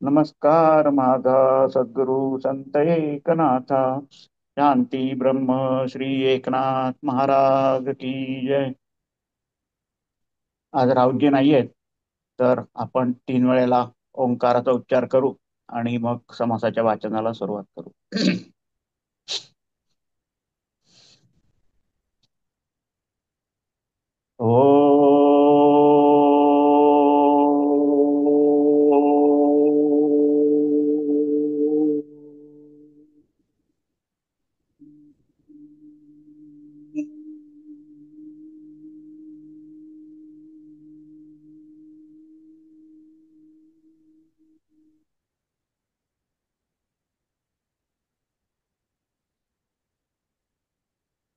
नमस्कार माझा सद्गुरु संत एकनाथा. शांती ब्रह्म श्री एकनाथ महाराज की जय. आज रावजी नाहीयेत, तर आपण 3 वेळेला ओंकाराचा उच्चार करू आणि मग समासाच्या वाचनाला सुरुवात करू. ओ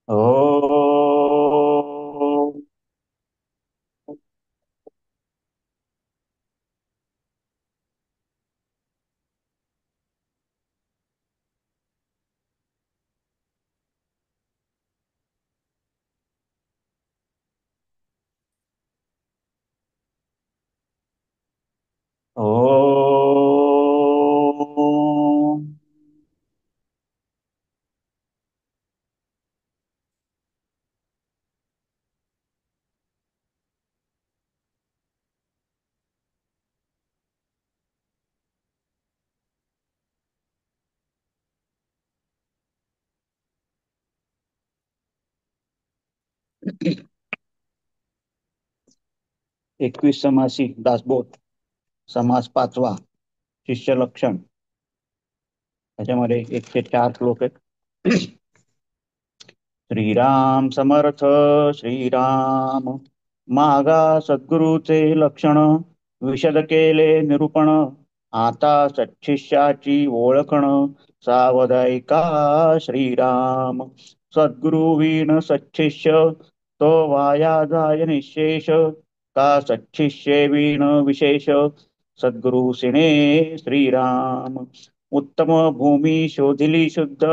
ओ ओ 21 समासी दासबोध. समास पाचवा, शिष्य लक्षण. त्याच्यामध्ये 104 श्लोक आहेत. श्रीराम समर्थ. श्रीराम. मागा सद्गुरूचे लक्षण विशद केले निरूपण. आता सच्छिष्याची ओळखण सावधायिका. श्रीराम. सद्गुरु विण सच्छिष्य तो वाया जाय निशेष. का सच्छिष्ये विण विशेष सद्गुरु सिने. श्रीराम. उत्तम भूमी शोधिली शुद्ध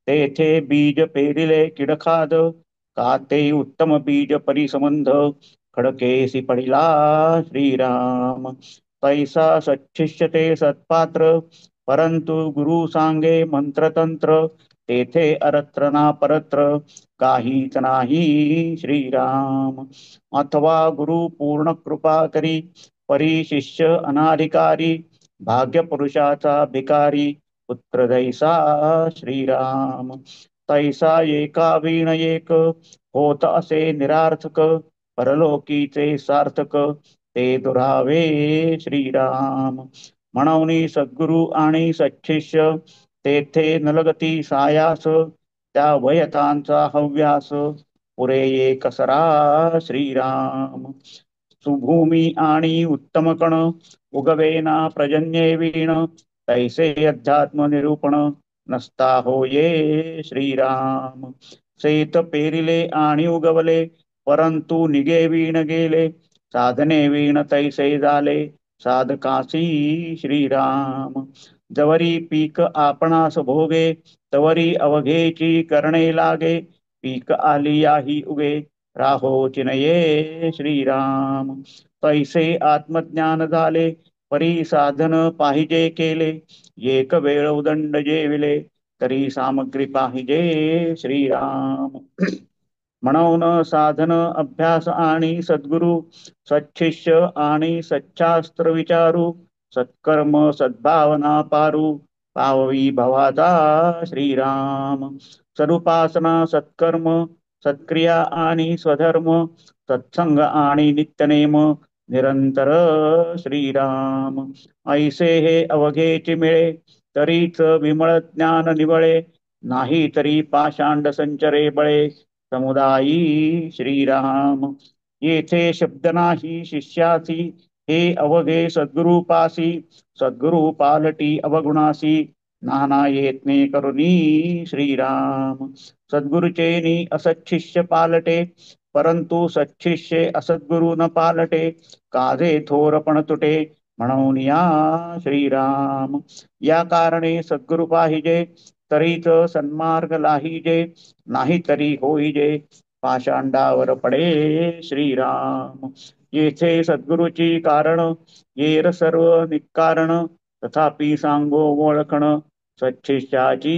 तेथे बीज पेरिले किडखाद. का ते उत्तम बीज परिसंबंध खडकेसी पडिला. श्रीराम. तैसा सच्छिष्यते सत्पात्र परंतु गुरु सांगे मंत्रतंत्र. तेथे अरत्र ना परत्र काहीच नाही. श्रीराम. अथवा गुरु पूर्ण कृपा करी परी शिष्य अनाधिकारी. भाग्य पुरुषाचा भिकारी पुत्र दैसा. श्रीराम. तैसा एका विण एक होत असे निरार्थक. परलोकीचे सार्थक ते दुरावे. श्रीराम. म्हणून सद्गुरु आणि सच्छिष्य तेथे नलगती सायास. त्या वयतांचा हव्यास पुरे एकसरा. श्रीराम. सुभूमी आणि उत्तम कण उगवेना प्रजन्ये वीण. तैसे अध्यात्म निरूपण नसता होये. श्रीराम. शेत पेरिले आणि उगवले परंतु निगे वीण गेले. साधने वीण तैसे झाले साधकासी. श्रीराम. जवरी पीक आपणास भोगे तवरी अवघेची करणे लागे. पीक आलियाही उगे राहो चिनये. श्रीराम. तैसे आत्मज्ञान झाले परी साधन पाहिजे केले. एक वेळ उदंड जेविले तरी सामग्री पाहिजे. श्रीराम. म्हणून साधन अभ्यास आणि सद्गुरु सच्छिष्य आणि सच्छास्त्र विचारू. सत्कर्म सद्भावना पारू पाववी भवाचा. श्रीराम. सदुपासना सत्कर्म सत्क्रिया आणि स्वधर्म सत्संग आणि नित्यनेम निरंतर. श्रीराम. ऐसे हे अवघेची मिळे तरीच विमळ ज्ञान निवळे. नाही तरी पाषांड संचरे बळे समुदायी. श्रीराम. येथे शब्द नाही शिष्यासी हे अवघे सद्गुरुपासी. सद्गुरु पालटी अवगुणासी नाना येत्ने करुणी. श्रीराम. सद्गुरुचेनी असच्छिष्य पालटे परंतु सच्छिष्ये असद्गुरु न पालटे. काजे थोरपण तुटे म्हणून या. श्रीराम. या कारणे सद्गुरु पाहिजे तरीच सन्मार्ग लाहिजे. नाही तरी होईजे पाषांडावर पडे. श्रीराम. येथे सद्गुरुची कारण येर सर्व निकारण. तथापि सांगो ओळखण सच्छिष्याची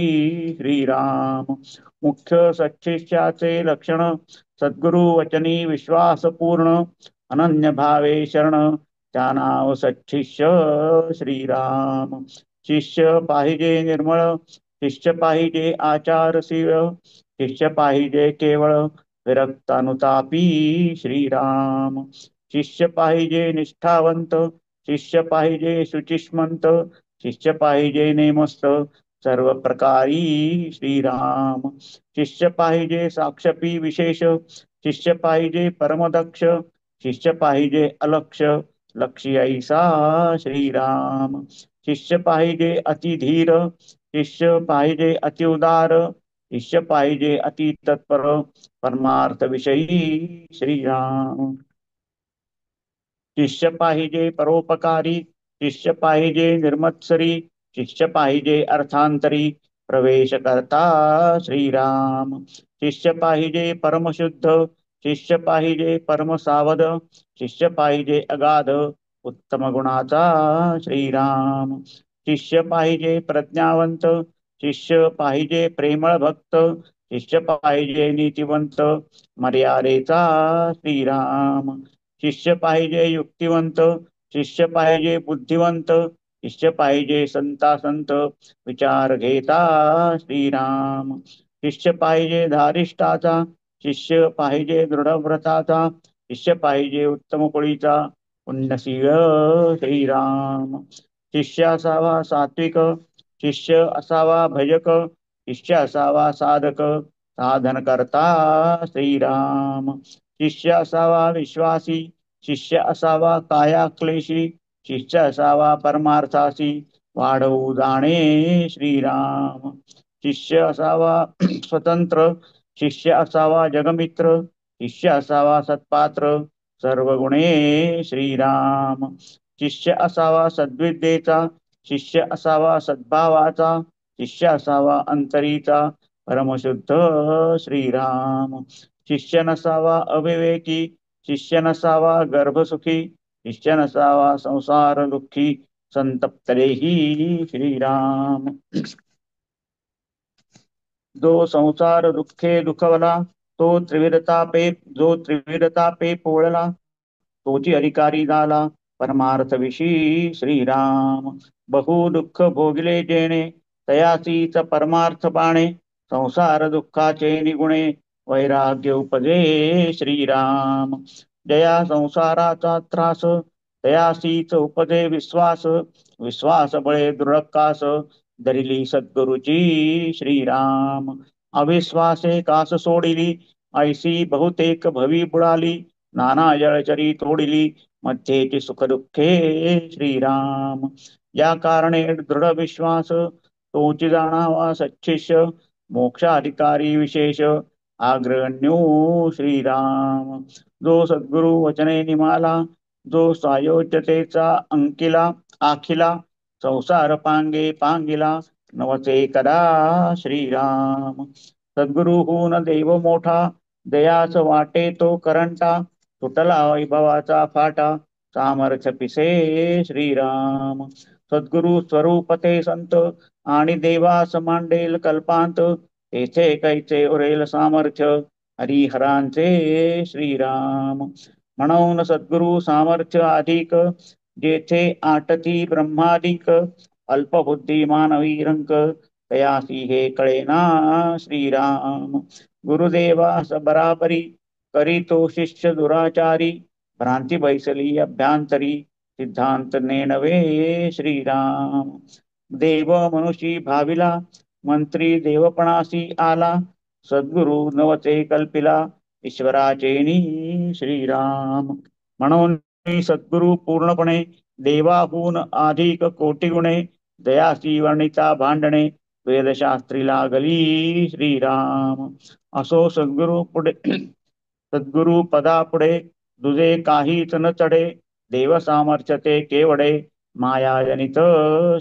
श्रीराम. मुख्य सच्छिष्याचे लक्षण सद्गुरु वचनी विश्वास पूर्ण अनन्य भावे शरण त्या नाव सच्छिष्य श्रीराम. शिष्य पाहिजे निर्मळ, शिष्य पाहिजे आचारशील, शिष्य पाहिजे केवळ विरक्तानुतापी श्रीराम. शिष्य पाहिजे निष्ठावंत, शिष्य पाहिजे शुचिष्मंत, शिष्य पाहिजे नेमस्त सर्व प्रकारी श्रीराम. शिष्य पाहिजे साक्षपी विशेष, शिष्य पाहिजे परमदक्ष, शिष्य पाहिजे अलक्ष लक्षी ऐसा श्रीराम. शिष्य पाहिजे अतिधीर, शिष्य पाहिजे अतिउदार, शिष्य पाहिजे अति तत्पर परमार्थ विषयी श्रीराम. शिष्य पाहिजे परोपकारी, शिष्य पाहिजे निर्मत्सरी, शिष्य पाहिजे अर्थांतरी प्रवेश करता श्रीराम. शिष्य पाहिजे परमशुद्ध, शिष्य पाहिजे परमसावध, शिष्य पाहिजे अगाध उत्तम गुणाचा श्रीराम. शिष्य पाहिजे प्रज्ञावंत, शिष्य पाहिजे प्रेमळ भक्त, शिष्य पाहिजे नीतिवंत मर्यादेचा श्रीराम. शिष्य पाहिजे युक्तिवंत, शिष्य पाहिजे बुद्धिवंत, शिष्य पाहिजे संता संत विचार घेता श्रीराम. शिष्य पाहिजे धारिष्ठाचा, शिष्य पाहिजे दृढव्रताचा, शिष्य पाहिजे उत्तम कुळीचा पुण्यशील श्रीराम. शिष्य असावा सात्विक, शिष्य असावा भजक, शिष्य असावा साधक साधन करता श्रीराम. शिष्य असावा विश्वासी, शिष्य असावा काया क्लेशी, शिष्य असावा परमार्थासी वाढवू जाणे श्रीराम. शिष्य असावा स्वतंत्र, शिष्य असावा जगमित्र, शिष्य असावा सत्पात्र सर्व गुणे श्रीराम. शिष्य असावा सद्विद्येचा, शिष्य असावा सद्भावाचा, शिष्य असावा अंतरीचा परमशुद्ध श्रीराम. शिष्य नसावा अविवेकी, शिष्य नसावा गर्भसुखी, शिष्य नसावा संसार दुःखी संतप्तरेही श्रीराम. जो संसार दुःखे दुखवला, तो त्रिविधतापे जो त्रिविधतापे पोळला, तोची अधिकारी झाला परमार्थ विशी श्रीराम. बहु दुःख भोगले जेणे तयासीच परमार्थ पाणे, संसार दुःखाचे निगुणे वैराग्य उपजे श्रीराम. जया संसाराचा त्रास तयासीच उपजे विश्वास, विश्वास बळे दृढकास धरिली सद्गुरुची श्रीराम. अविश्वासे कास सोडिली ऐसी बहुतेक भवी बुडाली, नाना जळचरी तोडिली मध्येची सुख दुःखे श्रीराम. या कारणे दृढ विश्वास तोची जाणावा सच्छिष्य, मोक्षाधिकारी विशेष आग्रगण्यो श्रीराम. जो सद्गुरु वचने निमाला, जो सायोज्यतेचा अंकिला आखिला, संसार पांगे पांगिला नवचे कदा श्रीराम. सद्गुरुहून देव मोठा, दयाच वाटे तो करंटा, तुटला वैभवाचा फाटा सामर्थ्य पिसे श्रीराम. सद्गुरु स्वरूप ते संत आणि देवास मांडेल कल्पांत, तेथे कैचे उरेल सामर्थ्य हरिहरांचे श्रीराम. म्हणून सद्गुरु सामर्थ्य अधिक, जेथे आटती ब्रह्मादिक अल्पबुद्धी मानवी रंक तयासी हे कळेना श्रीराम. गुरुदेवास बराबरी करी तो शिष्य दुराचारी, भ्रांती बैसली अभ्यांतरी सिद्धांत नेनवे श्रीराम. देव मनुषी भाविला मंत्री देवपणासी आला, सद्गुरु नवते कल्पिला ईश्वराचेनी श्रीराम. म्हणून सद्गुरु पूर्णपणे देवाहून अधिक कोटी गुणे, दयासी वर्णिता भांडणे वेदशास्त्री लागली श्रीराम. असो सद्गुरु पुढे सद्गुरु पदापुढे दुजे काहीच न चढे, देव सामर्थ्य ते केवढे मायाजनित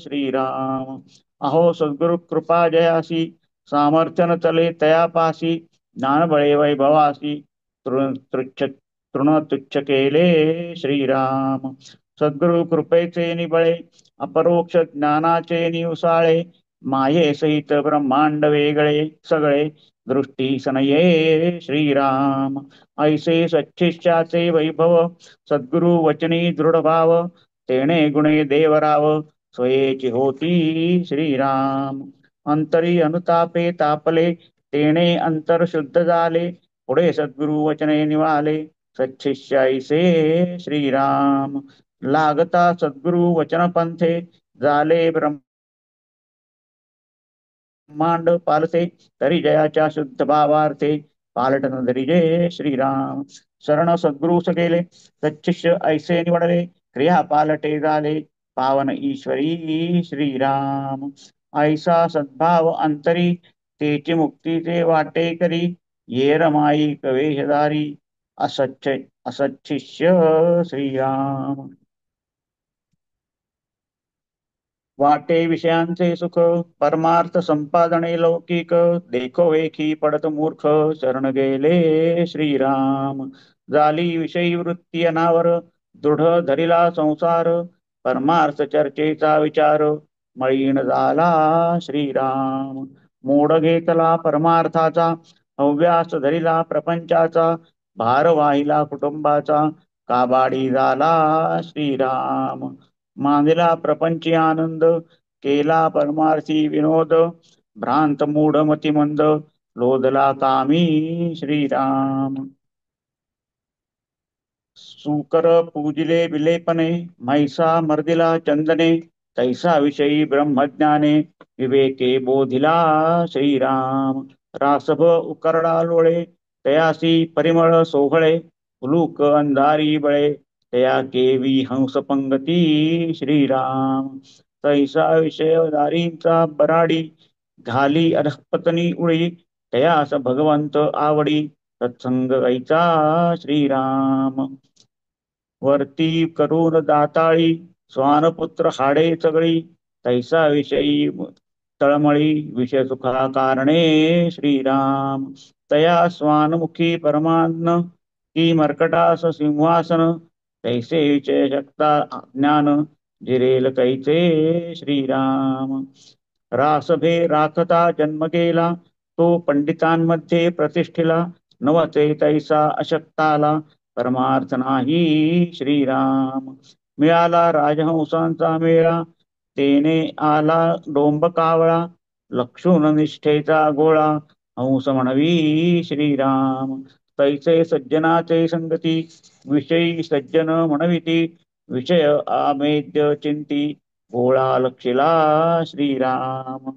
श्रीराम. अहो सद्गुरु कृपा जयासी, सामर्थ्य न चले तयापासी, ज्ञानबळे वैभवासी तृण तुच्छ केले श्रीराम. सद्गुरु कृपेचे निबळे अपरोक्ष ज्ञानाचे निवसाळे, माये सहित ब्रह्मांड वेगळे सगळे, दृष्टी सनये श्रीराम. ऐसे सच्चिष्याचे वैभव, सद्गुरु वचनी दृढ भाव, तेणे गुणे देवराव, स्वयेची होती श्रीराम. अंतरी अनुतापे तापले, तेणे अंतर शुद्ध झाले, पुढे सद्गुरु वचने निवाले, सच्छिष्य ऐसे श्रीराम. लागता सद्गुरु वचन पंथे, झाले ब्रह्मांड पालते, तरी जयाच्या शुद्ध भावार्थे, पालटन धरी जय श्रीराम. शरण सद्गुरुस गेले, सच्चिष्य ऐसे निवडले, क्रिया पालटे झाले, पावन ईश्वरी श्रीराम. ऐसा सद्भाव अंतरी, तेची मुक्तीचे वाटे करी, ये रमाई कवेशधारी, असच्छिष्य श्रीराम. वाटे विषयांचे सुख, परमार्थ संपादने लौकिक, देखो एकी पडत मूर्ख, शरण गेले श्रीराम. झाली विषयी वृत्ती अनावर, दृढ धरिला संसार, परमार्थ चर्चेचा विचार, मळीन झाला श्रीराम. मोड घेतला परमार्थाचा, हव्यास धरिला प्रपंचाचा, भार वाहिला कुटुंबाचा, काबाडी झाला श्रीराम. मांदिला प्रपंची आनंद, केला परमार्थी विनोद, भ्रांत मूढ मतिमंद, लोधला कामी श्रीराम. सुकर पूजिले विलेपने, म्हैसा मर्दिला चंदने, तैसा विषयी ब्रह्मज्ञाने, विवेके बोधिला श्रीराम. रासभ उकरडा लोळे, तयासी परिमळ सोहळे, उलूक अंधारी बळे, तया केवी हंस पंगती श्रीराम. तैसा विषयधारींचा बराडी, घाली अधपत्नी उळी, तयास भगवंत आवडी, सत्संग गायचा श्रीराम. वरती करून दाताळी, स्वानपुत्र हाडे चगळी, तैसा विषयी तळमळी, विषय सुखा कारणे श्रीराम. तया स्वानमुखी परमान्न, की मर्कटास सिंहासन, तैसे विषय शक्ता ज्ञान, जिरेल कैचे श्रीराम. रासभे राखता जन्म गेला, तो पंडितांमध्ये प्रतिष्ठिला, नवते तैसा अशक्ताला, परमार्थ नाही श्रीराम. मिळाला राजहंसांचा मेळा, तेने आला डोंब कावळा, लक्षून निष्ठेचा गोळा, हंस म्हणवी श्रीराम. तैसे सज्जनाचे संगती, विषयी सज्जन म्हणविती, विषय आमेद्य चिंती, गोळा लक्षिला श्रीराम.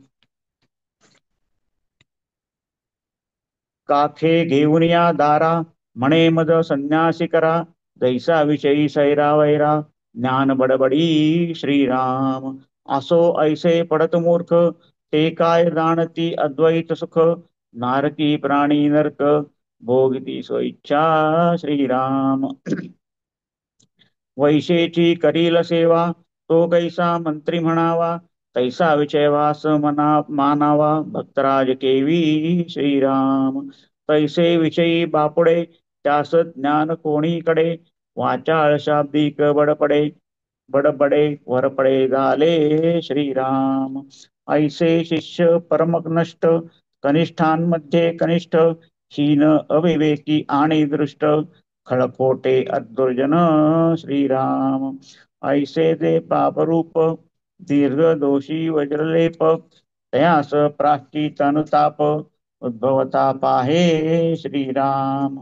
काखे घेऊन या दारा, म्हणे मद संन्यासी करा, जैसा विषयी सैरा वैरा, ज्ञान बडबडी श्रीराम. असो ऐसे पडत मूर्ख, ते काय जाणती अद्वैत सुख, नारकी प्राणी नरक, भोगिती स्वइच्छा श्रीराम. वैशेची करील सेवा, तो कैसा मंत्री म्हणावा, तैसा विषय वास मना मानावा, भक्तराज केवी श्रीराम. तैसे विषयी बापुडे, त्यास ज्ञान कोणीकडे, वाचाळ शाब्दिक बडपडे, बडबडे वरपडे झाले श्रीराम. ऐसे शिष्य परमनष्ट, कनिष्ठांमध्ये कनिष्ठ, हीन अविवेकी आणि दृष्ट, खळखोटे अदुर्जन श्रीराम. ऐसे दे पापरूप, दीर्घ दोषी वज्रलेप, तयास प्राश्चित अनुताप, उद्भवता पाहे श्रीराम.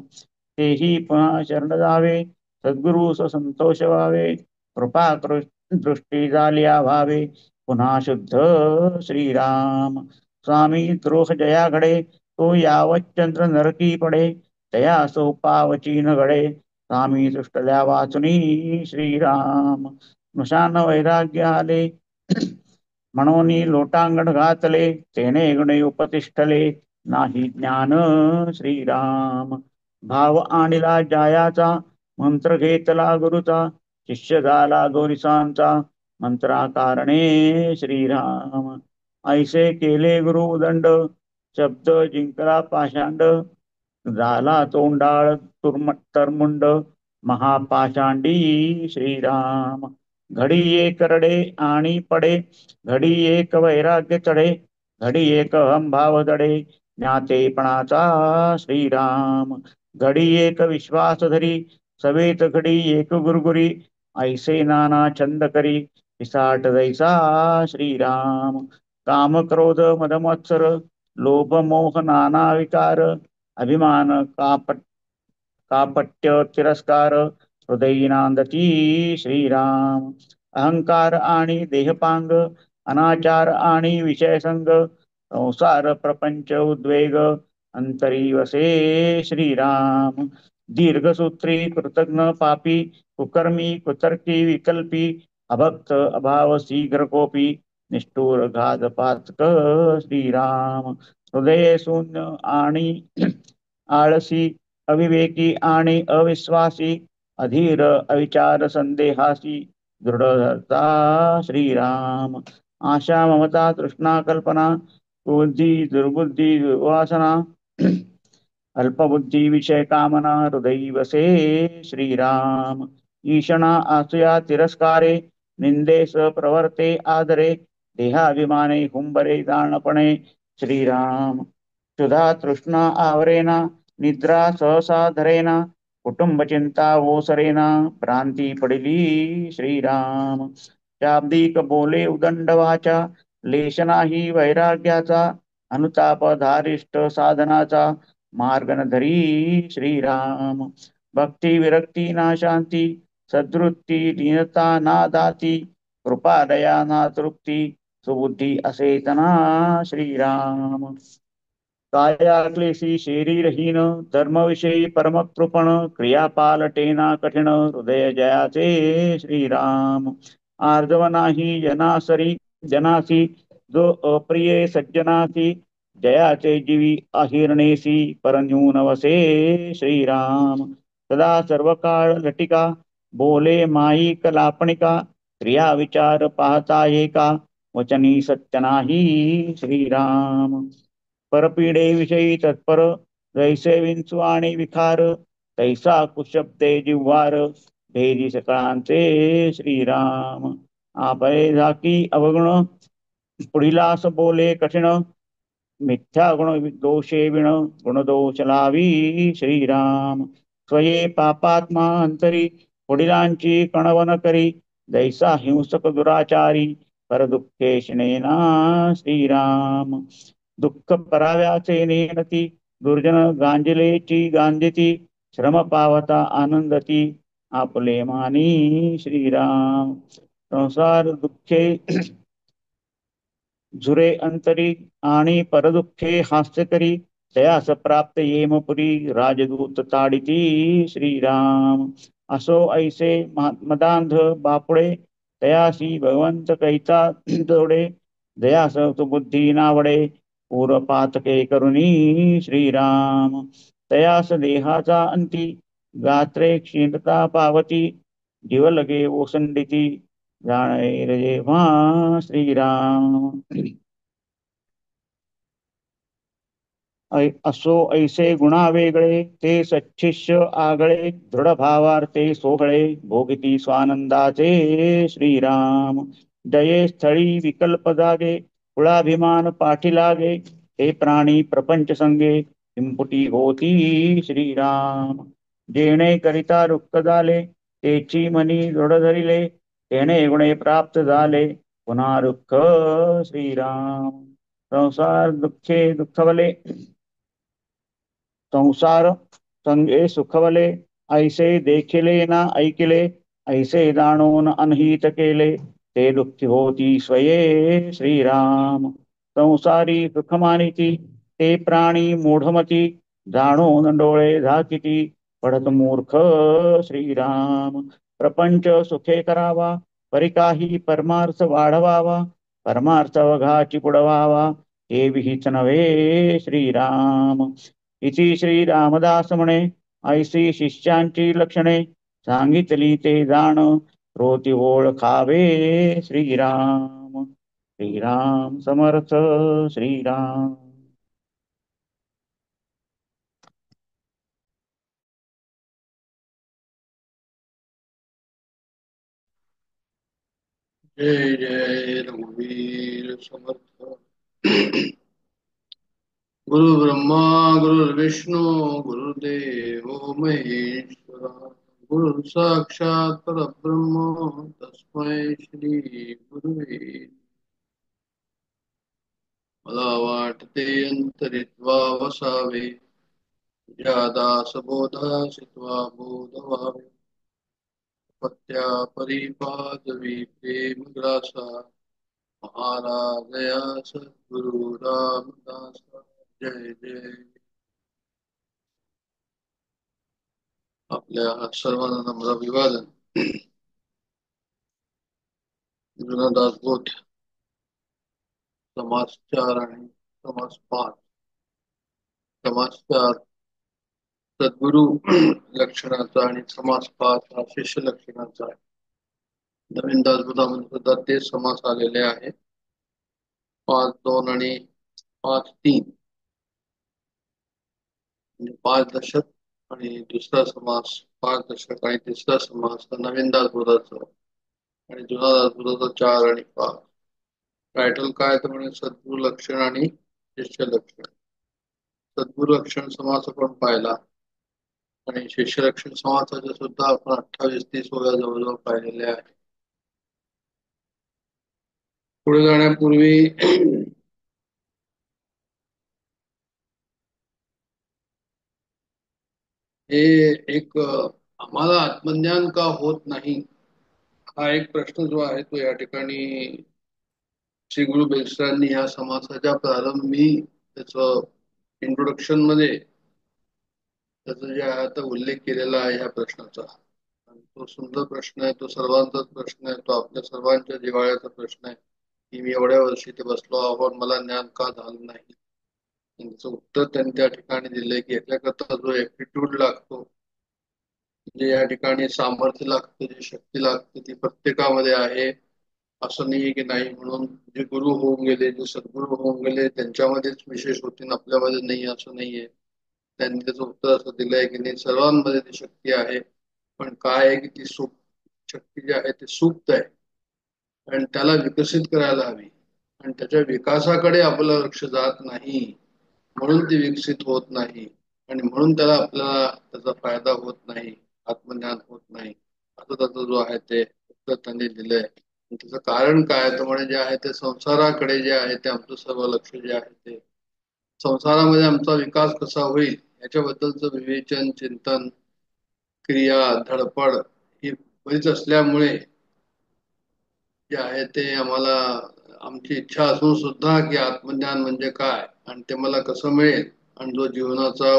तेही पुन्हा शरण जावे, सद्गुरु संतोष व्हावे, कृपा दृष्टी झाल्या व्हावे, पुन्हा शुद्ध श्रीराम. स्वामी द्रोह जया घडे, तो यावत चंद्र नरकी पडे, तया सोपावची न घडे, स्वामी दृष्टल्या वाचुनी श्रीराम. स्मशान वैराग्य आले, म्हणून लोटांगण घातले, तेने गुणे उपतिष्ठले, नाही ज्ञान श्रीराम. भाव आणिला जायाचा, मंत्र घेतला गुरुचा, शिष्य झाला गोरिसांचा, मंत्राकारणे श्रीराम. ऐसे केले गुरु दंड, शब्द जिंकला पाषांड, झाला तोंडाळ तरमुंड, महापाषांडी श्रीराम. घडी एक रडे आणि पडे, घडी एक वैराग्य चढे, घडी एक अहंभाव दडे, ज्ञातेपणाचा श्रीराम. घडी एक विश्वास धरी, सवेत घडी एक गुरगुरी, ऐसे नाना छंद करी, पिसाट जैसा श्रीराम. काम क्रोध मद मत्सर, लोभ मोह नाना विकार, अभिमान कापट्य तिरस्कार, हृदयी नांदती श्रीराम. अहंकार आणि देहपांग, अनाचार आणि विषयसंग, संसार प्रपंच उद्वेग, अंतरी वसे श्रीराम. दीर्घसूत्री कृतघ्न पापी, कुकर्मी कुतर्की विकल्पी, अभक्त अभाव शीघ्र कोपी, निष्ठुर घातपातक श्रीराम. हृदय शून्य आणि आळसी, अविवेकी आणि अविश्वासी, अधीर अविचार संदेहासी, दृढता श्रीराम. आशा ममता तृष्णा कल्पना, बुद्धी दुर्बुद्धी दुर्वासना, अल्पबुद्धी विषय कामना, हृदयी वसे श्रीराम. ईषणा आसुया तिरस्कारे, निंदेस प्रवर्ते आदरे, देहाभिमाने हुंबरे जाणपणे श्रीराम. क्षुधा तृष्णा आवरेना, निद्रा सहसा धरेना, कुटुंब चिंता ओसरेना, भ्रांती पडली श्रीराम. शाब्दिक बोले उदंड वाचा, लेश नाही वैराग्याचा, अनुताप धारिष्ट साधनाचा, मार्ग न धरी श्रीराम. भक्ती विरक्ती ना शांती, सद्वृत्ती दीनता ना दाती, कृपा दया ना तृप्ती, सुबुद्धी असेतना श्रीराम. काया क्लेशी शरीरहीन, धर्मविषयी परमकृपण, क्रिया पालटेना कठीण, हृदय जयाचे श्रीराम. आर्जव नाही जनासरी जनासी, जो अप्रिय सज्जनासी, जयाचे जीवी अहिरणेसी, परन्यून वसे श्रीराम. सदा सर्व काळ लटिका, बोले माई कलापणिका, क्रिया विचार पाहता एका, वचनी सत्य नाही श्रीराम. परपीडे विषयी तत्पर, जैसे विंचू आणि विखार, तैसा कुशब्दे जिव्हार, भेदी सकळांचे श्रीराम. आपले झाकी अवगुण, पुढिलास बोले कठीण, मिथ्या गुण दोषे विण, गुणदोष लावी श्रीराम. स्वये पापात्मा अंतरी, वडिलांची कणवन करी, जैसा हिंसक दुराचारी, परदुःखे शिणेना श्रीराम. दुःख पराव्याचे नेनती, दुर्जन गांजिलेची गांजिती, श्रम पावता आनंदती, आपले मानी श्रीराम. संसार दुःखे झुरे अंतरी, आणि परदुःखे हास्य करी, तयास प्राप्त येमपुरी, राजदूत ताडिती श्रीराम. असो ऐसे मदांध बापुडे, तयासी भगवंत कैता जोडे, दयास बुद्धी नावडे, पूर्वपातके करुणी श्रीराम. तयास देहाचा अंती, गात्रे क्षीणता पावती, जीव लगे ओसंडिती, जाणे रे जेव्हा श्रीराम. असो ऐसे गुणा वेगळे, ते सच्छिष्य आगळे, दृढ भावार्थे सोहळे, भोगिती स्वानंदाचे श्रीराम. जये स्थळी विकल्प जागे, कुळाभिमान पाठी लागे, हे प्राणी प्रपंच संगे, पिंपुटी होती श्रीराम. जेणे करिता रुक्त झाले, तेची मनी दृढ धरिले, तेणे गुणे प्राप्त झाले, पुन्हा रुक्ख श्रीराम. संसार दुःखे दुःखवले, संसार संगे सुखवले, ऐसे देखिले ना ऐकिले, ऐसे जाणून अनहित केले, ते दुःखी होती स्वये श्रीराम. संसारी सुख मानिती, ते प्राणी मूढमती, जाणून डोळे झाकिती, पडत मूर्ख श्रीराम. प्रपंच सुखे करावा, परिकाही परमार्थ वाढवावा, परमार्थ अवघाची पुढवावा, हे विहित नव्हे श्रीराम. इति श्री रामदास म्हणे, ऐसी शिष्यांची लक्षणे, सांगितली ते जाण, रोती ओळखावे श्रीराम. श्रीराम समर्थ. श्रीराम. जय जय रघुवीर समर्थ। गुरु ब्रह्मा गुरुर्विष्णू गुरुदेव महेश्वरा, गुरु साक्षात परब्रह्म तस्मै श्री गुरुवे। मला वाटते अंतरित्वा वसावे, तुझ्या दासबोधासित्वा बोध व्हावे. पत्या परिपादवी प्रेम ग्रासा, महाराजया सद्गुरु रामदास। जय जय. आपल्या सर्वांना नम्र अभिवादन. जुना दासबोध समास 4 आणि समास 5. समास 4 सद्गुरु लक्षणाचा आणि समास 5 हा शिष्य लक्षणाचा आहे. नवीन दासबोधामध्ये सुद्धा ते समास आलेले आहेत. 5-2 आणि 5-3 म्हणजे 5 दशक आणि दुसरा समास 5 दशक आणि तिसरा समास नवीन दासबोधाचा आणि जुना दासबोधाचा 4 आणि 5. टायटल काय तर म्हणजे सद्गुरु लक्षण आणि शिष्य लक्षण. सद्गुरु लक्षण समास आपण पाहिला आणि शिष्य लक्षण समासाचे सुद्धा आपण 28-30 वेळा जवळजवळ पाहिलेले आहे. पुढे जाण्यापूर्वी हे एक आम्हाला आत्मज्ञान का होत नाही हा एक प्रश्न जो आहे तो या ठिकाणी श्री गुरु बेलसरांनी ह्या समासाच्या प्रारंभी त्याच इंट्रोडक्शन मध्ये त्याचा जे आहे तो उल्लेख केलेला आहे ह्या प्रश्नाचा. तो सुंदर प्रश्न आहे, तो सर्वांचाच प्रश्न आहे, तो आपल्या सर्वांच्या जिव्हाळ्याचा प्रश्न आहे की मी एवढ्या वर्षी ते बसलो आहोत, मला ज्ञान का झालं नाही. त्याचं उत्तर त्यांनी त्या ठिकाणी दिलंय की याच्याकरता जो ऍप्टिट्यूड लागतो, जे या ठिकाणी सामर्थ्य लागतं, जी शक्ती लागते ती प्रत्येकामध्ये आहे. असं नाहीये की नाही, म्हणून जे गुरु होऊन गेले, जे सद्गुरु होऊन गेले त्यांच्यामध्येच विशेष होती आपल्यामध्ये नाही असं नाहीये. त्यांनी त्याचं उत्तर असं दिलंय की नाही, सर्वांमध्ये ती शक्ती आहे, पण काय आहे की ती शक्ती जी आहे ती सुप्त आहे आणि त्याला विकसित करायला हवी आणि त्याच्या विकासाकडे आपलं लक्ष जात नाही, म्हणून ती विकसित होत नाही आणि म्हणून त्याला आपल्याला त्याचा फायदा होत नाही, आत्मज्ञान होत नाही. असं त्याचं जो आहे ते उत्तर त्यांनी दिलंय. त्याचं कारण काय तर म्हणजे जे आहे ते संसाराकडे जे आहे ते आमचं सर्व लक्ष जे आहे ते संसारामध्ये आमचा विकास कसा होईल याच्याबद्दलचं विवेचन, चिंतन, क्रिया, धडपड ही बरीच असल्यामुळे जे आहे ते आम्हाला आमची इच्छा असून सुद्धा की आत्मज्ञान म्हणजे काय आणि ते मला कसं मिळेल आणि जो जीवनाचा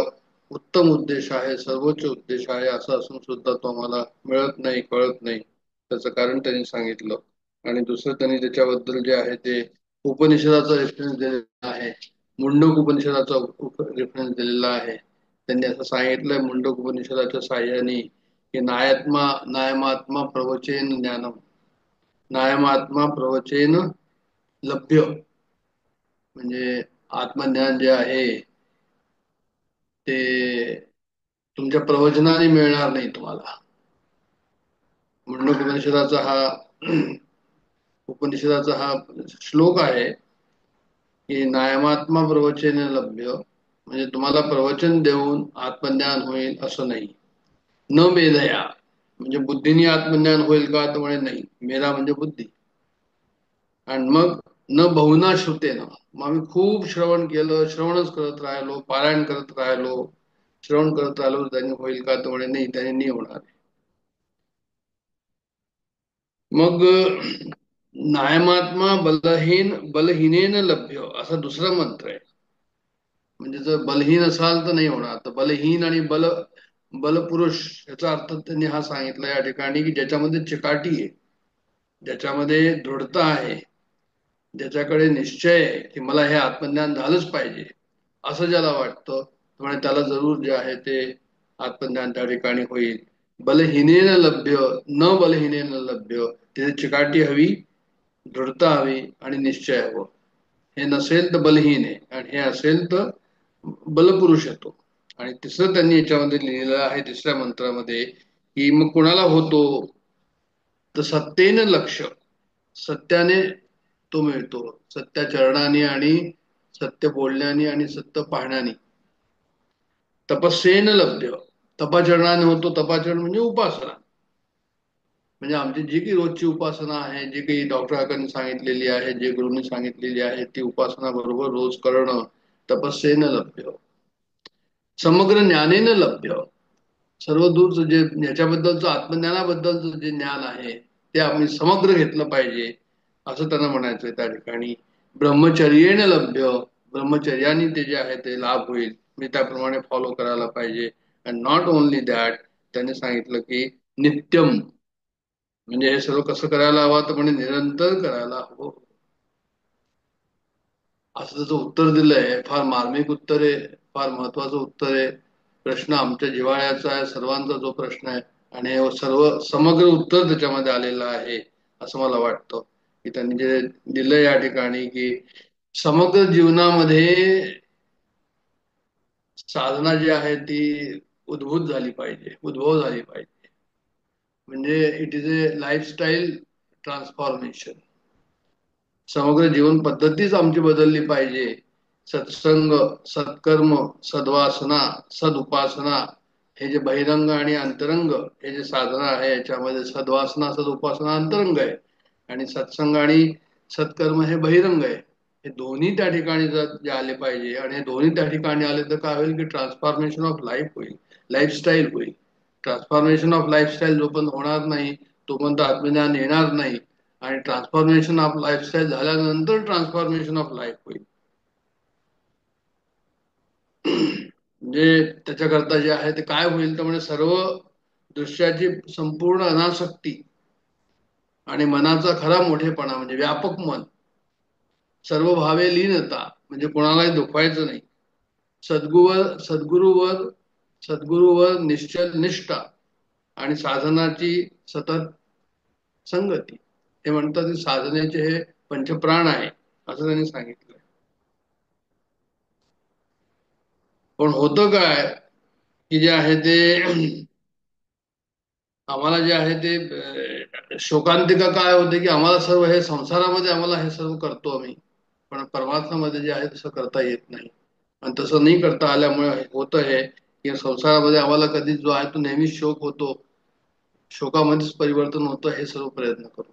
उत्तम उद्देश आहे, सर्वोच्च उद्देश आहे, असं असून सुद्धा तो आम्हाला मिळत नाही, कळत नाही. त्याचं कारण त्यांनी सांगितलं. आणि दुसरं त्यांनी त्याच्याबद्दल जे आहे ते उपनिषदाचा रेफरन्स दिलेला आहे. मुंडक उपनिषदाचा रेफरन्स दिलेला आहे. त्यांनी असं सांगितलंय मुंडक उपनिषदाच्या साह्याने की नायमात्मा प्रवचेन ज्ञानम, नायमात्मा प्रवचेन लभ्य, म्हणजे आत्मज्ञान जे आहे ते तुमच्या प्रवचनाने मिळणार नाही तुम्हाला. मुंडक उपनिषदाचा हा श्लोक आहे की नायमात्मा प्रवचन लभ्य, म्हणजे तुम्हाला प्रवचन देऊन आत्मज्ञान होईल असं नाही. न मेधया, म्हणजे बुद्धीने आत्मज्ञान होईल का तर म्हणे नाही, मेधा म्हणजे बुद्धी. आणि मग न बहुना श्रुतेन, मग आम्ही खूप श्रवण केलं, श्रवणच करत राहिलो, पारायण करत राहिलो, श्रवण करत राहिलो, त्यांनी होईल का तर म्हणे नाही, त्याने नाही होणार. मग नायमात्मा बलहीनेन लभ्य असा दुसरा मंत्र आहे. म्हणजे जर बलहीन असाल तर नाही होणार. तर बलहीन आणि बलपुरुष याचा अर्थ त्यांनी हा सांगितला या ठिकाणी की ज्याच्यामध्ये चिकाटी आहे, ज्याच्यामध्ये दृढता आहे, ज्याच्याकडे निश्चय आहे की मला हे आत्मज्ञान झालंच पाहिजे असं ज्याला वाटतं, म्हणजे त्याला जरूर जे आहे ते आत्मज्ञान त्या ठिकाणी होईल. बलहीनेन लभ्य न बलहीनेन लभ्य, तिथे चिकाटी हवी, दृढता हवी आणि निश्चय हवं. हे नसेल तर बलहीन आहे आणि हे असेल तर बलपुरुष येतो. आणि तिसरं त्यांनी याच्यामध्ये लिहिलेलं आहे तिसऱ्या मंत्रामध्ये की मग कुणाला होतो तर सत्तेन लक्ष, सत्याने तो मिळतो. सत्याचरणाने आणि सत्य बोलण्याने आणि सत्य पाहण्याने. तपस्येन लभ्य. तपाचरणाने होतो. तपाचरण म्हणजे उपासना. म्हणजे आमची जी काही रोजची उपासना आहे, जी काही डॉक्टरांकडून सांगितलेली आहे, जे गुरुनी सांगितलेली आहे, ती उपासना बरोबर रोज करणं. तपस्येन लभ्य. समग्र ज्ञानेन लभ्य. सर्व दूरचं जे ह्याच्याबद्दलचं आत्मज्ञानाबद्दलचं जे ज्ञान आहे ते आम्ही समग्र घेतलं पाहिजे, असं त्यांना म्हणायचंय त्या ठिकाणी. ब्रह्मचर्येने लभ्य. ब्रह्मचर्याने ते जे आहे ते लाभ होईल, मी त्याप्रमाणे फॉलो करायला पाहिजे. अँड नॉट ओनली दॅट, त्यांनी सांगितलं की नित्यम, म्हणजे हे सर्व कसं करायला हवं, तर म्हणजे निरंतर करायला हवं. असं त्याचं उत्तर दिलंय. फार मार्मिक उत्तर आहे, फार महत्वाचं उत्तर आहे. प्रश्न आमच्या जिव्हाळ्याचा आहे, सर्वांचा जो प्रश्न आहे. आणि हे सर्व समग्र उत्तर त्याच्यामध्ये आलेलं आहे, असं मला वाटतं. की त्यांनी जे दिलं या ठिकाणी की समग्र जीवनामध्ये साधना जी आहे ती उद्भूत झाली पाहिजे, उद्भव झाली पाहिजे. म्हणजे it is a lifestyle transformation. समग्र जीवन पद्धतीच आमची बदलली पाहिजे. सत्संग, सत्कर्म, सद्वासना, सदउपासना, हे जे बहिरंग आणि अंतरंग हे जे साधना आहे, याच्यामध्ये सद्वासना सदउपासना अंतरंग आहे, आणि सत्संग आणि सत्कर्म हे बहिरंग आहे. हे दोन्ही त्या ठिकाणी जर जे आले पाहिजे, आणि हे दोन्ही त्या ठिकाणी आले तर काय होईल की ट्रान्सफॉर्मेशन ऑफ लाईफ होईल, लाईफस्टाईल होईल. ट्रान्सफॉर्मेशन ऑफ लाईफस्टाईल जोपर्यंत होणार नाही तोपर्यंत आत्मज्ञान येणार नाही. आणि ट्रान्सफॉर्मेशन ऑफ लाईफस्टाईल झाल्यानंतर ट्रान्सफॉर्मेशन ऑफ लाईफ होईल. म्हणजे त्याच्याकरता जे आहे ते काय होईल, तर म्हणजे सर्व दृश्याची संपूर्ण अनासक्ती आणि मनाचा खरा मोठेपणा म्हणजे व्यापक मन, सर्व भावे लीनता, म्हणजे कोणालाही दुखवायचं नाही. सद्गुवर सद्गुरूवर सद्गुरूवर निश्चल निष्ठा आणि साधनाची सतत संगती. हे म्हणतात की साधनेचे हे पंचप्राण आहे, असं त्यांनी सांगितलं. पण होतं काय की जे आहे ते आम्हाला जे आहे ते शोकांतिका काय होते की आम्हाला सर्व हे संसारामध्ये आम्हाला हे सर्व करतो आम्ही, पण परमार्थामध्ये जे आहे तसं करता येत नाही. आणि तसं नाही करता आल्यामुळे होतं हे की संसारामध्ये आम्हाला कधी जो आहे तो नेहमी शोक होतो, शोकामध्येच परिवर्तन होतं हे सर्व प्रयत्न करून.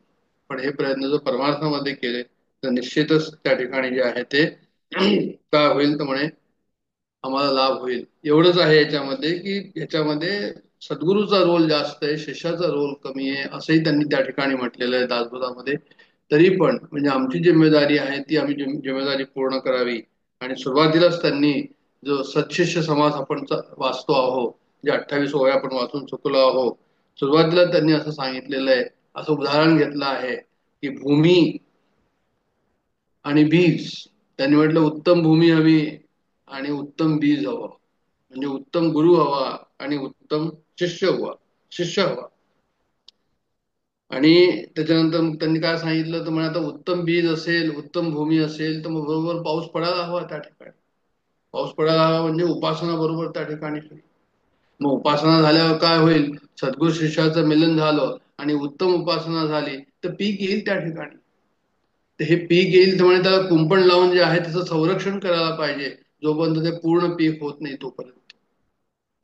पण हे प्रयत्न जर परमार्थामध्ये केले तर निश्चितच त्या ठिकाणी जे आहे ते काय होईल, तर म्हणे आम्हाला लाभ होईल. एवढंच आहे याच्यामध्ये की याच्यामध्ये सद्गुरूचा रोल जास्त आहे, शिष्याचा रोल कमी आहे, असंही त्यांनी त्या ठिकाणी म्हटलेलं आहे दासबोधामध्ये. तरी पण म्हणजे आमची जिम्मेदारी आहे ती आम्ही जिम्मेदारी पूर्ण करावी. आणि सुरुवातीलाच त्यांनी जो सत्शिष्य समाज आपण वाचतो आहोत, जे 28 ओव्या आपण वाचून चुकलो आहोत, सुरुवातीला त्यांनी असं सांगितलेलं आहे, असं उदाहरण घेतलं आहे की भूमी आणि बीज. त्यांनी म्हटलं उत्तम भूमी हवी आणि उत्तम बीज हवं, म्हणजे उत्तम गुरु हवा आणि उत्तम शिष्य हवा. आणि त्याच्यानंतर मग त्यांनी काय सांगितलं, तर म्हणजे आता उत्तम बीज असेल, उत्तम भूमी असेल, तर मग बरोबर पाऊस पडायला हवा त्या ठिकाणी. पाऊस पडायला हवा म्हणजे उपासना बरोबर त्या ठिकाणी होईल. मग उपासना झाल्यावर काय होईल, सद्गुरू शिष्याचं मिलन झालं आणि उत्तम उपासना झाली तर पीक येईल त्या ठिकाणी. तर हे पीक येईल तर म्हणजे त्याला कुंपण लावून जे आहे त्याचं संरक्षण करायला पाहिजे, जोपर्यंत ते पूर्ण पीक होत नाही तोपर्यंत.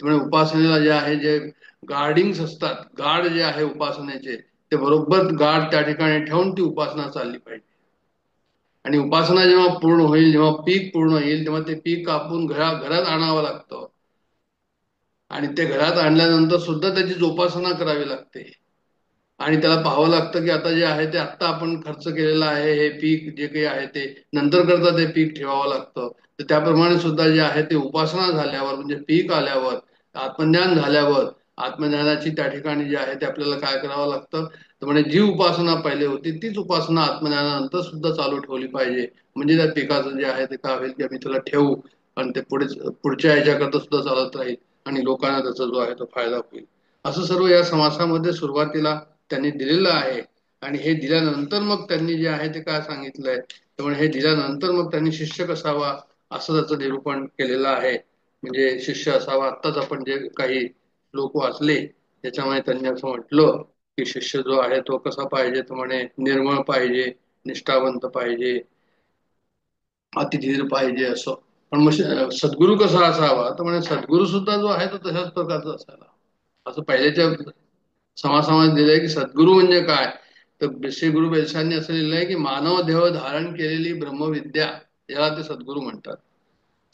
त्यामुळे उपासनेला जे आहे जे गार्डिंग्स असतात, गार्ड जे आहे उपासनेचे, ते बरोबर गार्ड त्या ठिकाणी ठेवून ती उपासना चालली पाहिजे. आणि उपासना जेव्हा पूर्ण होईल, जेव्हा पीक पूर्ण येईल, तेव्हा ते पीक कापून घरात आणावं लागतं. आणि ते घरात आणल्यानंतर सुद्धा त्याची जोपासना करावी लागते. आणि त्याला पाहावं लागतं की आता जे आहे ते आत्ता आपण खर्च केलेलं आहे, हे पीक जे काही आहे ते नंतर करता ते पीक ठेवावं लागतं. तर त्याप्रमाणे सुद्धा जे आहे ते उपासना झाल्यावर म्हणजे पीक आल्यावर, आत्मज्ञान झाल्यावर, आत्मज्ञानाची त्या ठिकाणी जे आहे ते आपल्याला काय करावं लागतं, तर म्हणजे जी उपासना पहिले होती तीच उपासना आत्मज्ञानानंतर सुद्धा चालू ठेवली पाहिजे. म्हणजे त्या पिकाचं जे आहे ते काय होईल की आम्ही त्याला ठेवू आणि ते पुढच्या ह्याच्याकरता सुद्धा चालत राहील आणि लोकांना त्याचा जो आहे तो फायदा होईल. असं सर्व या समासामध्ये सुरुवातीला त्यांनी दिलेलं आहे. आणि हे दिल्यानंतर मग त्यांनी जे आहे ते काय सांगितलंय, त्यामुळे हे दिल्यानंतर मग त्यांनी शिष्य कसावा असं त्याचं निरूपण केलेलं आहे. म्हणजे शिष्य असावा, आत्ताच आपण जे काही लोक वाचले त्याच्यामुळे त्यांनी असं म्हटलं की शिष्य जो आहे तो कसा पाहिजे, तर म्हणे निर्मळ पाहिजे, निष्ठावंत पाहिजे, अतिधीर पाहिजे असं. पण मग सद्गुरू कसा असावा, तर म्हणे सद्गुरू सुद्धा जो आहे तो तशाच प्रकारचा असायला. असं पहिल्याच्या समासामध्ये दिलंय की सद्गुरू म्हणजे काय, तर श्री गुरु बेलसांनी असं लिहिलंय की मानव देह धारण केलेली ब्रह्मविद्या, याला ते सद्गुरू म्हणतात.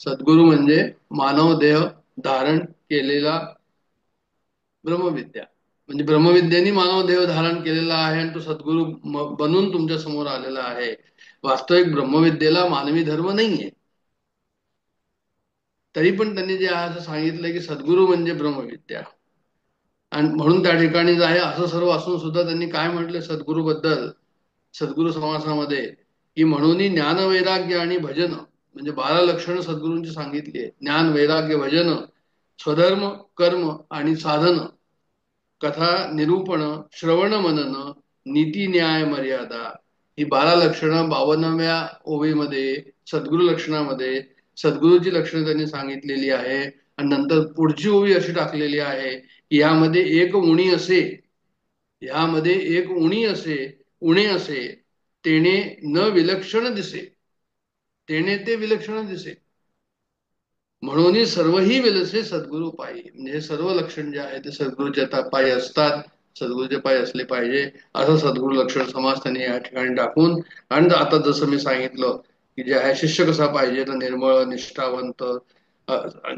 सद्गुरू म्हणजे मानव देह धारण केलेला ब्रह्मविद्या, म्हणजे ब्रह्मविद्येने मानव देह धारण केलेला आहे आणि तो सद्गुरू बनून तुमच्या समोर आलेला आहे. वास्तविक ब्रह्मविद्येला मानवी धर्म नाहीये, तरी पण त्यांनी जे आहे असं सांगितलंय की सद्गुरू म्हणजे ब्रह्मविद्या. आणि म्हणून त्या ठिकाणी जे आहे असं सर्व असून सुद्धा त्यांनी काय म्हटलं सद्गुरू बद्दल, सद्गुरू समासामध्ये, की म्हणून ज्ञान वैराग्य आणि भजन, म्हणजे 12 लक्षणं सद्गुरूंची सांगितली आहे. ज्ञान वैराग्य भजन, स्वधर्म कर्म आणि साधन, कथा निरूपण, श्रवण मनन, नीती न्याय मर्यादा, ही 12 लक्षणं 52व्या ओवीमध्ये सद्गुरू लक्षणामध्ये सद्गुरूची लक्षणं त्यांनी सांगितलेली आहे. आणि नंतर पुढची ओवी अशी टाकलेली आहे की यामध्ये एक उणी असे, ह्यामध्ये एक उणी असे, उणे असे, तेने न विलक्षण दिसे, तेने ते विलक्षण दिसे, म्हणून सर्वही विलसे सद्गुरू पायी. म्हणजे हे सर्व लक्षण जे आहे ते सद्गुरूच्या पायी असतात, सद्गुरूच्या पायी असले पाहिजे, असं सद्गुरू लक्षण समाज त्यांनी या ठिकाणी टाकून. आणि आता जसं मी सांगितलं की जे आहे शिष्य कसा पाहिजे, तर निर्मळ निष्ठावंत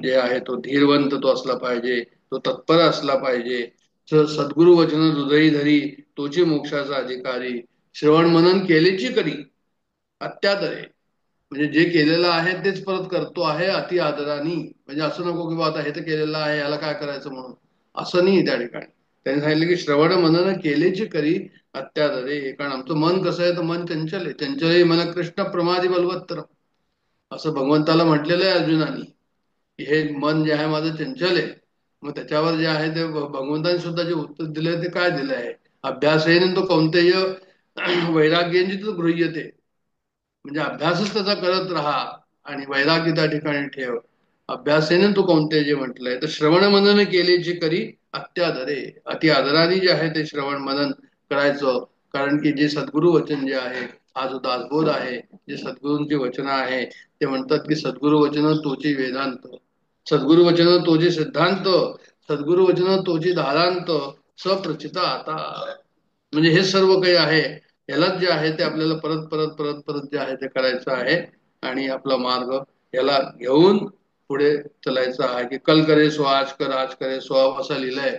जे आहे तो धीरवंत तो असला पाहिजे, तो तत्पर असला पाहिजे. सद्गुरु वचन हृदयी धरी, तोची मोक्षाचा अधिकारी, श्रवण मनन केलेची करी अत्यादरे, म्हणजे जे केलेलं आहे तेच परत करतो आहे अति आदराने. म्हणजे असं नको की बा आता हे तर केलेलं आहे याला काय करायचं म्हणून, असं नाही. त्या ठिकाणी त्यांनी सांगितलं की श्रवण मनन केलेची करी अत्यादरे. कारण आमचं मन कसं आहे, तर मन चंचल आहे. चंचल मन कृष्ण प्रमादी बलवत्तर, असं भगवंताला म्हटलेलं आहे अर्जुनानी, की हे मन जे आहे माझं चंचल आहे. मग त्याच्यावर जे आहे ते भगवंतांनी सुद्धा जे उत्तर दिलंय ते काय दिलं आहे, अभ्यास येईन तो कौंतेय वैराग्यांची तो गृह्यते, म्हणजे अभ्यासच त्याचा करत राहा आणि वैराग्य त्या ठिकाणी ठेव. अभ्यासेने तू कोणते जे म्हटलंय, तर श्रवण मनन केलेची करी अत्यादरे, अति आदराने जे आहे ते श्रवण मनन करायचं. कारण की जे सद्गुरु वचन जे आहे, हा जो दासबोध आहे, जे सद्गुरूंची वचन आहे, ते म्हणतात की सद्गुरु वचन तोची वेदांत, सद्गुरु वचन तोची सिद्धांत, सद्गुरु वचन तोची धारांत, सप्रचिता आता. म्हणजे हे सर्व काही आहे, यालाच जे आहे ते आपल्याला परत परत परत परत जे आहे ते करायचं आहे. आणि आपला मार्ग याला घेऊन पुढे चालायचा आहे. की कल करे सो आज कर, आज करे सो अब, असं लिहिलंय.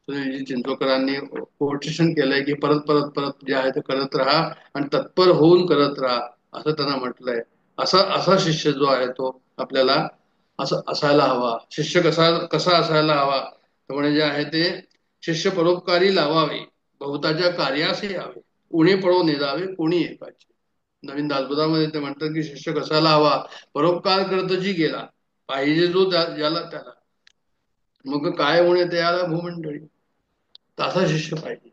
सुनीलजी चिंचोकरांनी कोटेशन केलंय की परत परत परत जे आहे ते करत राहा आणि तत्पर होऊन करत राहा, असं त्यांना म्हटलंय. असा असा शिष्य जो आहे तो आपल्याला असं असायला हवा. शिष्य कसा कसा असायला हवा, तर म्हणजे जे आहे ते शिष्य परोपकारी लावावे, बहुताच्या कार्यासे यावे, उणे पळो निरावे कोणी एकाचे. नवीन दासबोधामध्ये ते म्हणतात की शिष्य कसाला हवा, परोपकार करतची गेला पाहिजे जो ज्याला त्याला, मग काय होणे त्याला भूमंडळी, तसा शिष्य पाहिजे.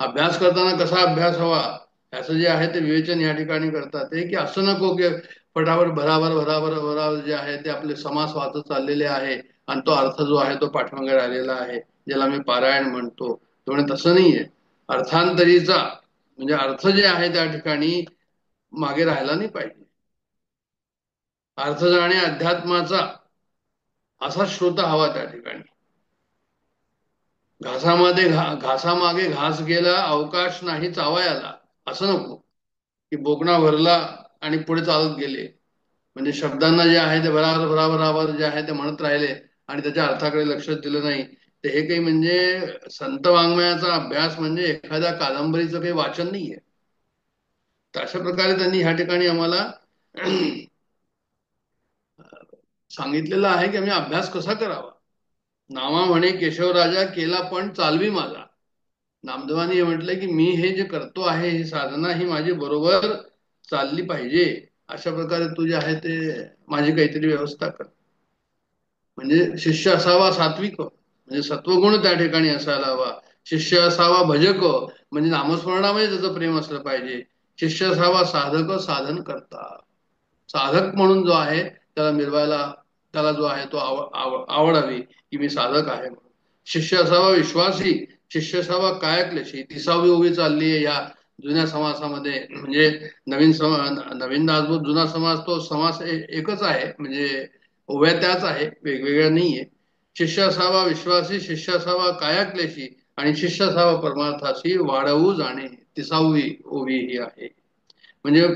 अभ्यास करताना कसा अभ्यास हवा, याचं जे आहे ते विवेचन या ठिकाणी करतात. ते की असं नको की फटाफट भराभर भराभर भराभर जे आहे ते आपले समास वाचत चाललेले आहे आणि तो अर्थ जो आहे तो पाठीमागे राहिलेला आहे, ज्याला मी पारायण म्हणतो. तो म्हणजे तसं नाहीये. अर्थांतरीचा म्हणजे अर्थ जे आहे त्या ठिकाणी मागे राहायला नाही पाहिजे. अर्थ जाणे अध्यात्माचा असा श्रोता हवा त्या ठिकाणी. घासामध्ये घासामागे घास गेला, अवकाश नाही चावायला, असं नको की बोकणा भरला आणि पुढे चालत गेले. म्हणजे शब्दांना जे आहे ते बराबर बराबर बराबर जे आहे ते म्हणत राहिले आणि त्याच्या अर्थाकडे लक्ष दिलं नाही, ते हे काही म्हणजे संत वाङ्मयाचा अभ्यास म्हणजे एखाद्या कादंबरीचं काही वाचन नाहीये. तर अशा प्रकारे त्यांनी ह्या ठिकाणी आम्हाला सांगितलेलं आहे की आम्ही अभ्यास कसा करावा. नामा म्हणे केशवराजा केला पण चालवी माझा. नामदेवानी हे म्हटलंय की मी हे जे करतो आहे ही साधना ही माझी बरोबर चालली पाहिजे. अशा प्रकारे तू जे आहे ते माझी काहीतरी व्यवस्था कर. म्हणजे शिष्य असावा सात्विक, म्हणजे सत्वगुण त्या ठिकाणी असायला हवा. शिष्य असावा भजक, म्हणजे नामस्मरणामध्ये त्याचं प्रेम असलं पाहिजे. शिष्य असावा साधक, साधन करता. साधक म्हणून जो आहे त्याला मिरवायला, त्याला जो आहे तो आवड हवी की मी साधक आहे म्हणून. शिष्य असावा विश्वासी, शिष्य असावा कायक्लेशी 30वी ओवी चालली आहे या जुन्या समासामध्ये. म्हणजे नवीन दासबोध जुना समास तो समास एकच आहे, म्हणजे ओव्या त्याच आहे, वेगवेगळ्या नाहीये. शिष्य असावा विश्वासी, शिष्य असावा कायाक्लेशी आणि शिष्य असावा परमार्थाशी वाढवू जाणे 30वी ओवी ही आहे. म्हणजे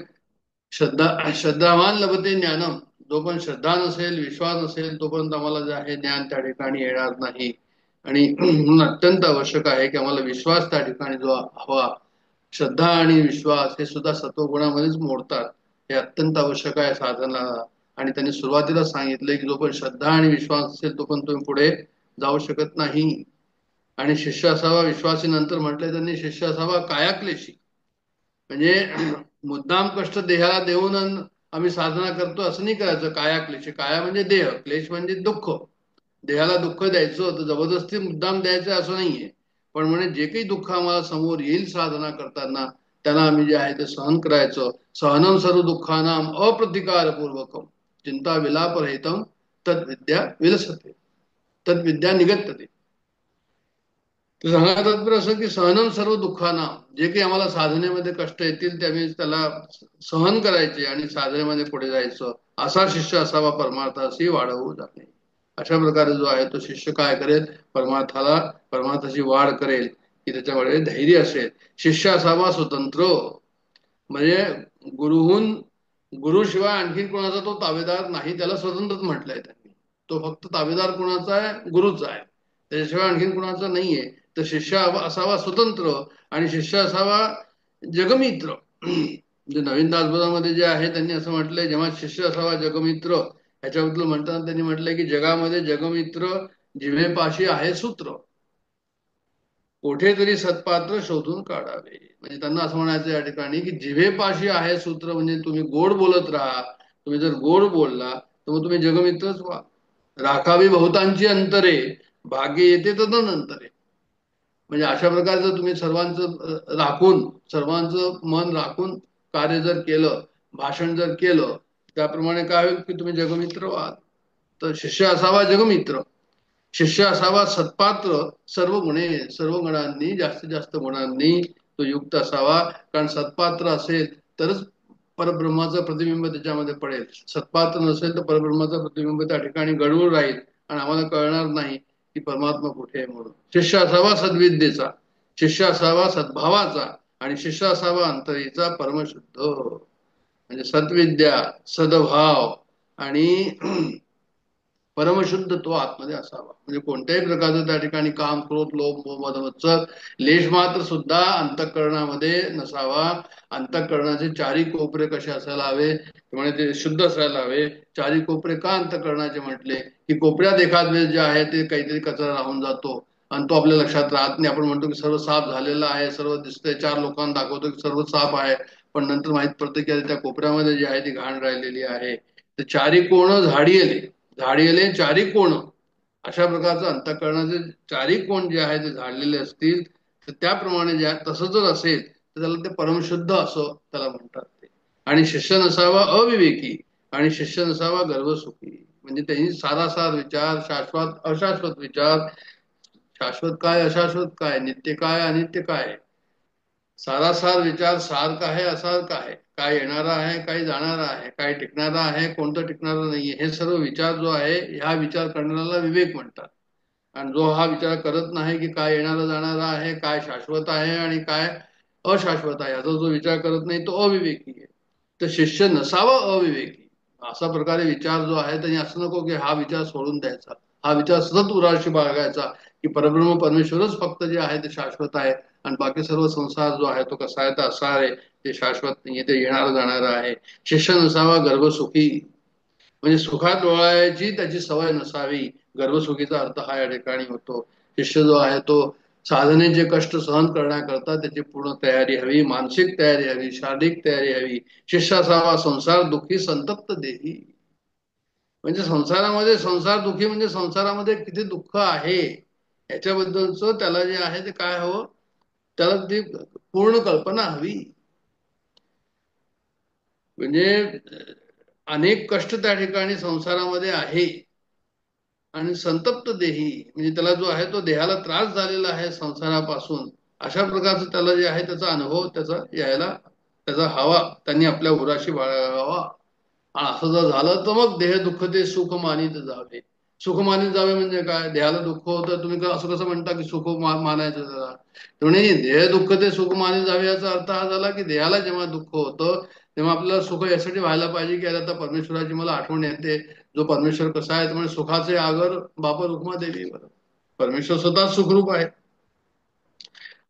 श्रद्धावान लभते ज्ञानम, जो पण श्रद्धा नसेल विश्वास नसेल तोपर्यंत आम्हाला जे आहे ज्ञान त्या ठिकाणी येणार नाही. आणि म्हणून अत्यंत आवश्यक आहे की आम्हाला विश्वास त्या ठिकाणी जो हवा. श्रद्धा आणि विश्वास हे सुद्धा सत्वगुणामध्येच मोडतात, हे अत्यंत आवश्यक आहे साधनाला. आणि त्यांनी सुरुवातीला सांगितलंय की जो पण श्रद्धा आणि विश्वास असेल तो पण तुम्ही पुढे जाऊ शकत नाही. आणि शिष्य असावा विश्वासी नंतर म्हटलंय त्यांनी, शिष्य असावा कायाक्लेशी. म्हणजे मुद्दाम कष्ट देहाला देऊन आम्ही साधना करतो असं नाही करायचं. काया क्लेश, काया म्हणजे देह, क्लेश म्हणजे दुःख. देहाला दुःख द्यायचं तर जबरदस्ती मुद्दाम द्यायचं असं नाहीये. पण म्हणजे जे काही दुःख आम्हाला समोर येईल साधना करताना त्यांना आम्ही जे आहे ते सहन करायचं. सहनम सर्व दुःखानाम अप्रतिकारपूर्वकम चिंता विलापरहितम तद्विद्या विलसते, तद्विद्या निगत्तते. तर सांगायचं तात्पर्य असं की सहनम सर्व दुःखाना, जे काही आम्हाला साधनेमध्ये कष्ट येतील ते आम्ही त्याला सहन करायचे आणि साधनेमध्ये पुढे जायचं. असा शिष्य असावा परमार्थाशी वाढवू जाणे. अशा प्रकारे जो आहे तो शिष्य काय करेल, परमार्थाची वाढ करेल की त्याच्याकडे धैर्य असेल. शिष्य असावा स्वतंत्र, म्हणजे गुरुहून गुरुशिवाय आणखी कोणाचा तो ताबेदार नाही, त्याला स्वतंत्रच म्हटलंय त्यांनी. तो फक्त ताबेदार कोणाचा आहे, गुरुचा आहे, त्याच्याशिवाय आणखीन कोणाचा नाहीये. तर शिष्य असावा स्वतंत्र आणि शिष्य असावा जगमित्र. म्हणजे नवीन दासबोधामध्ये जे आहे त्यांनी असं म्हटलंय, जेव्हा शिष्य असावा जगमित्र ह्याच्याबद्दल म्हणताना त्यांनी म्हटलंय की जगामध्ये जगमित्र जिव्हेपाशी आहे सूत्र, कुठेतरी सत्पात्र शोधून काढावे. म्हणजे त्यांना असं म्हणायचं या ठिकाणी की जिव्हेपाशी आहे सूत्र, म्हणजे तुम्ही गोड बोलत राहा. तुम्ही जर गोड बोलला तर मग तुम्ही जगमित्रच व्हा. राखावी बहुतांची अंतरे, भाग्य येते तदनंतरे. म्हणजे अशा प्रकारे जर तुम्ही सर्वांचं राखून, सर्वांचं मन राखून कार्य जर केलं, भाषण जर केलं, त्याप्रमाणे काय होईल की तुम्ही जगमित्र व्हाल. तर शिष्य असावा जगमित्र, शिष्य असावा सत्पात्र, सर्व गुणे सर्व गुणांनी जास्तीत जास्त गुणांनी तो युक्त असावा. कारण सत्पात्र असेल तरच परब्रह्माचं प्रतिबिंब त्याच्यामध्ये पडेल. सत्पात्र नसेल तर परब्रह्माचं प्रतिबिंब त्या ठिकाणी गडवून राहील आणि आम्हाला कळणार नाही की परमात्मा कुठे आहे म्हणून. शिष्य असावा सद्विद्येचा, शिष्य असावा सद्भावाचा आणि शिष्य असावा अंतरीचा परमशुद्ध. म्हणजे सद्विद्या, सद्भाव आणि परमशुद्ध तो आतमध्ये असावा. म्हणजे कोणत्याही प्रकारचं त्या ठिकाणी काम, क्रोध, लोभ, मोह, मद, मत्सर लेश मात्र सुद्धा अंतःकरणामध्ये नसावा. अंतःकरणाचे चारी कोपरे कसे असायला हवे, म्हणजे ते शुद्ध असायला हवे. चारी कोपरे का अंतःकरणाचे म्हटले की कोपऱ्यात एखाद वेळेस जे आहे ते काहीतरी कचरा राहून जातो आणि तो आपल्या लक्षात राहत नाही. आपण म्हणतो की सर्व साफ झालेलं आहे, सर्व दिसतंय, 4 लोकांना दाखवतो की सर्व साफ आहे, पण नंतर माहित पडतं की त्या कोपऱ्यामध्ये जी आहे ती घाण राहिलेली आहे. तर चारी कोण झाडी आले, झाडी चारी कोण, अशा प्रकारचं अंतःकरणाचे चारी कोण जे आहे ते झाडलेले असतील तर त्याप्रमाणे जे तसं जर असेल तर त्याला ते परमशुद्ध असं त्याला म्हणतात ते. आणि शिष्य नसावा अविवेकी आणि शिष्य नसावा गर्भसुखी. म्हणजे त्यांनी सारासार विचार, शाश्वत अशाश्वत विचार, शाश्वत काय अशाश्वत काय, नित्य काय अनित्य काय, सारासार विचार, सार काय आहे असार काय आहे, काय येणारा आहे काय जाणारा आहे, काय टिकणारा आहे कोणतं टिकणारं नाहीये, हे सर्व विचार जो आहे ह्या विचार करण्याला विवेक म्हणतात. आणि जो हा विचार करत नाही की काय येणारा जाणारा आहे, काय शाश्वत आहे आणि काय अशाश्वत आहे, याचा जो विचार करत नाही तो अविवेकी आहे. तर शिष्य नसावा अविवेकी. असा प्रकारे विचार जो आहे त्यांनी असं नको की हा विचार सोडून द्यायचा, हा विचार सतत उराशी बाळगायचा की परब्रह्म परमेश्वरच फक्त जे आहे ते शाश्वत आहे आणि बाकी सर्व संसार जो आहे तो कसा आहे तर असा आहे, ते शाश्वत नाही, ते येणार जाणार आहे. शिष्य नसावा गर्भसुखी, म्हणजे सुखात लोळायची त्याची सवय नसावी. गर्भसुखीचा अर्थ हा या ठिकाणी होतो. शिष्य जो आहे तो साधनेचे कष्ट सहन करण्याकरता त्याची पूर्ण तयारी हवी, मानसिक तयारी हवी, शारीरिक तयारी हवी. शिष्य असावा संसार दुःखी संतप्त देही, म्हणजे संसारामध्ये, संसार दुःखी म्हणजे संसारामध्ये किती दुःख आहे याच्याबद्दलच त्याला जे आहे ते काय हवं, त्याला ती पूर्ण कल्पना हवी. म्हणजे अनेक कष्ट त्या ठिकाणी संसारामध्ये आहे आणि संतप्त देही म्हणजे त्याला जो आहे तो देहाला त्रास झालेला आहे संसारापासून, अशा प्रकारचं त्याला जे आहे त्याचा अनुभव त्याचा यायला त्याचा हवा त्यांनी आपल्या उराशी बाळगावा. आणि असं जर झालं तर मग देह दुःख ते सुख मानित जावे. सुख मानित जावे म्हणजे काय? देहाला दुःख होतं, तुम्ही असं कसं म्हणता की सुख मानायचं त्याला? तुम्ही देह दुःख ते सुख मानित जावे याचा अर्थ हा झाला की देहाला जेव्हा दुःख होतं तेव्हा आपल्याला सुख यासाठी व्हायला पाहिजे की आता परमेश्वराची मला आठवण येते. जो परमेश्वर कसा आहे म्हणजे सुखाचे आगर बाप रुक्मा देवी. बरं, परमेश्वर स्वतः सुखरूप आहे.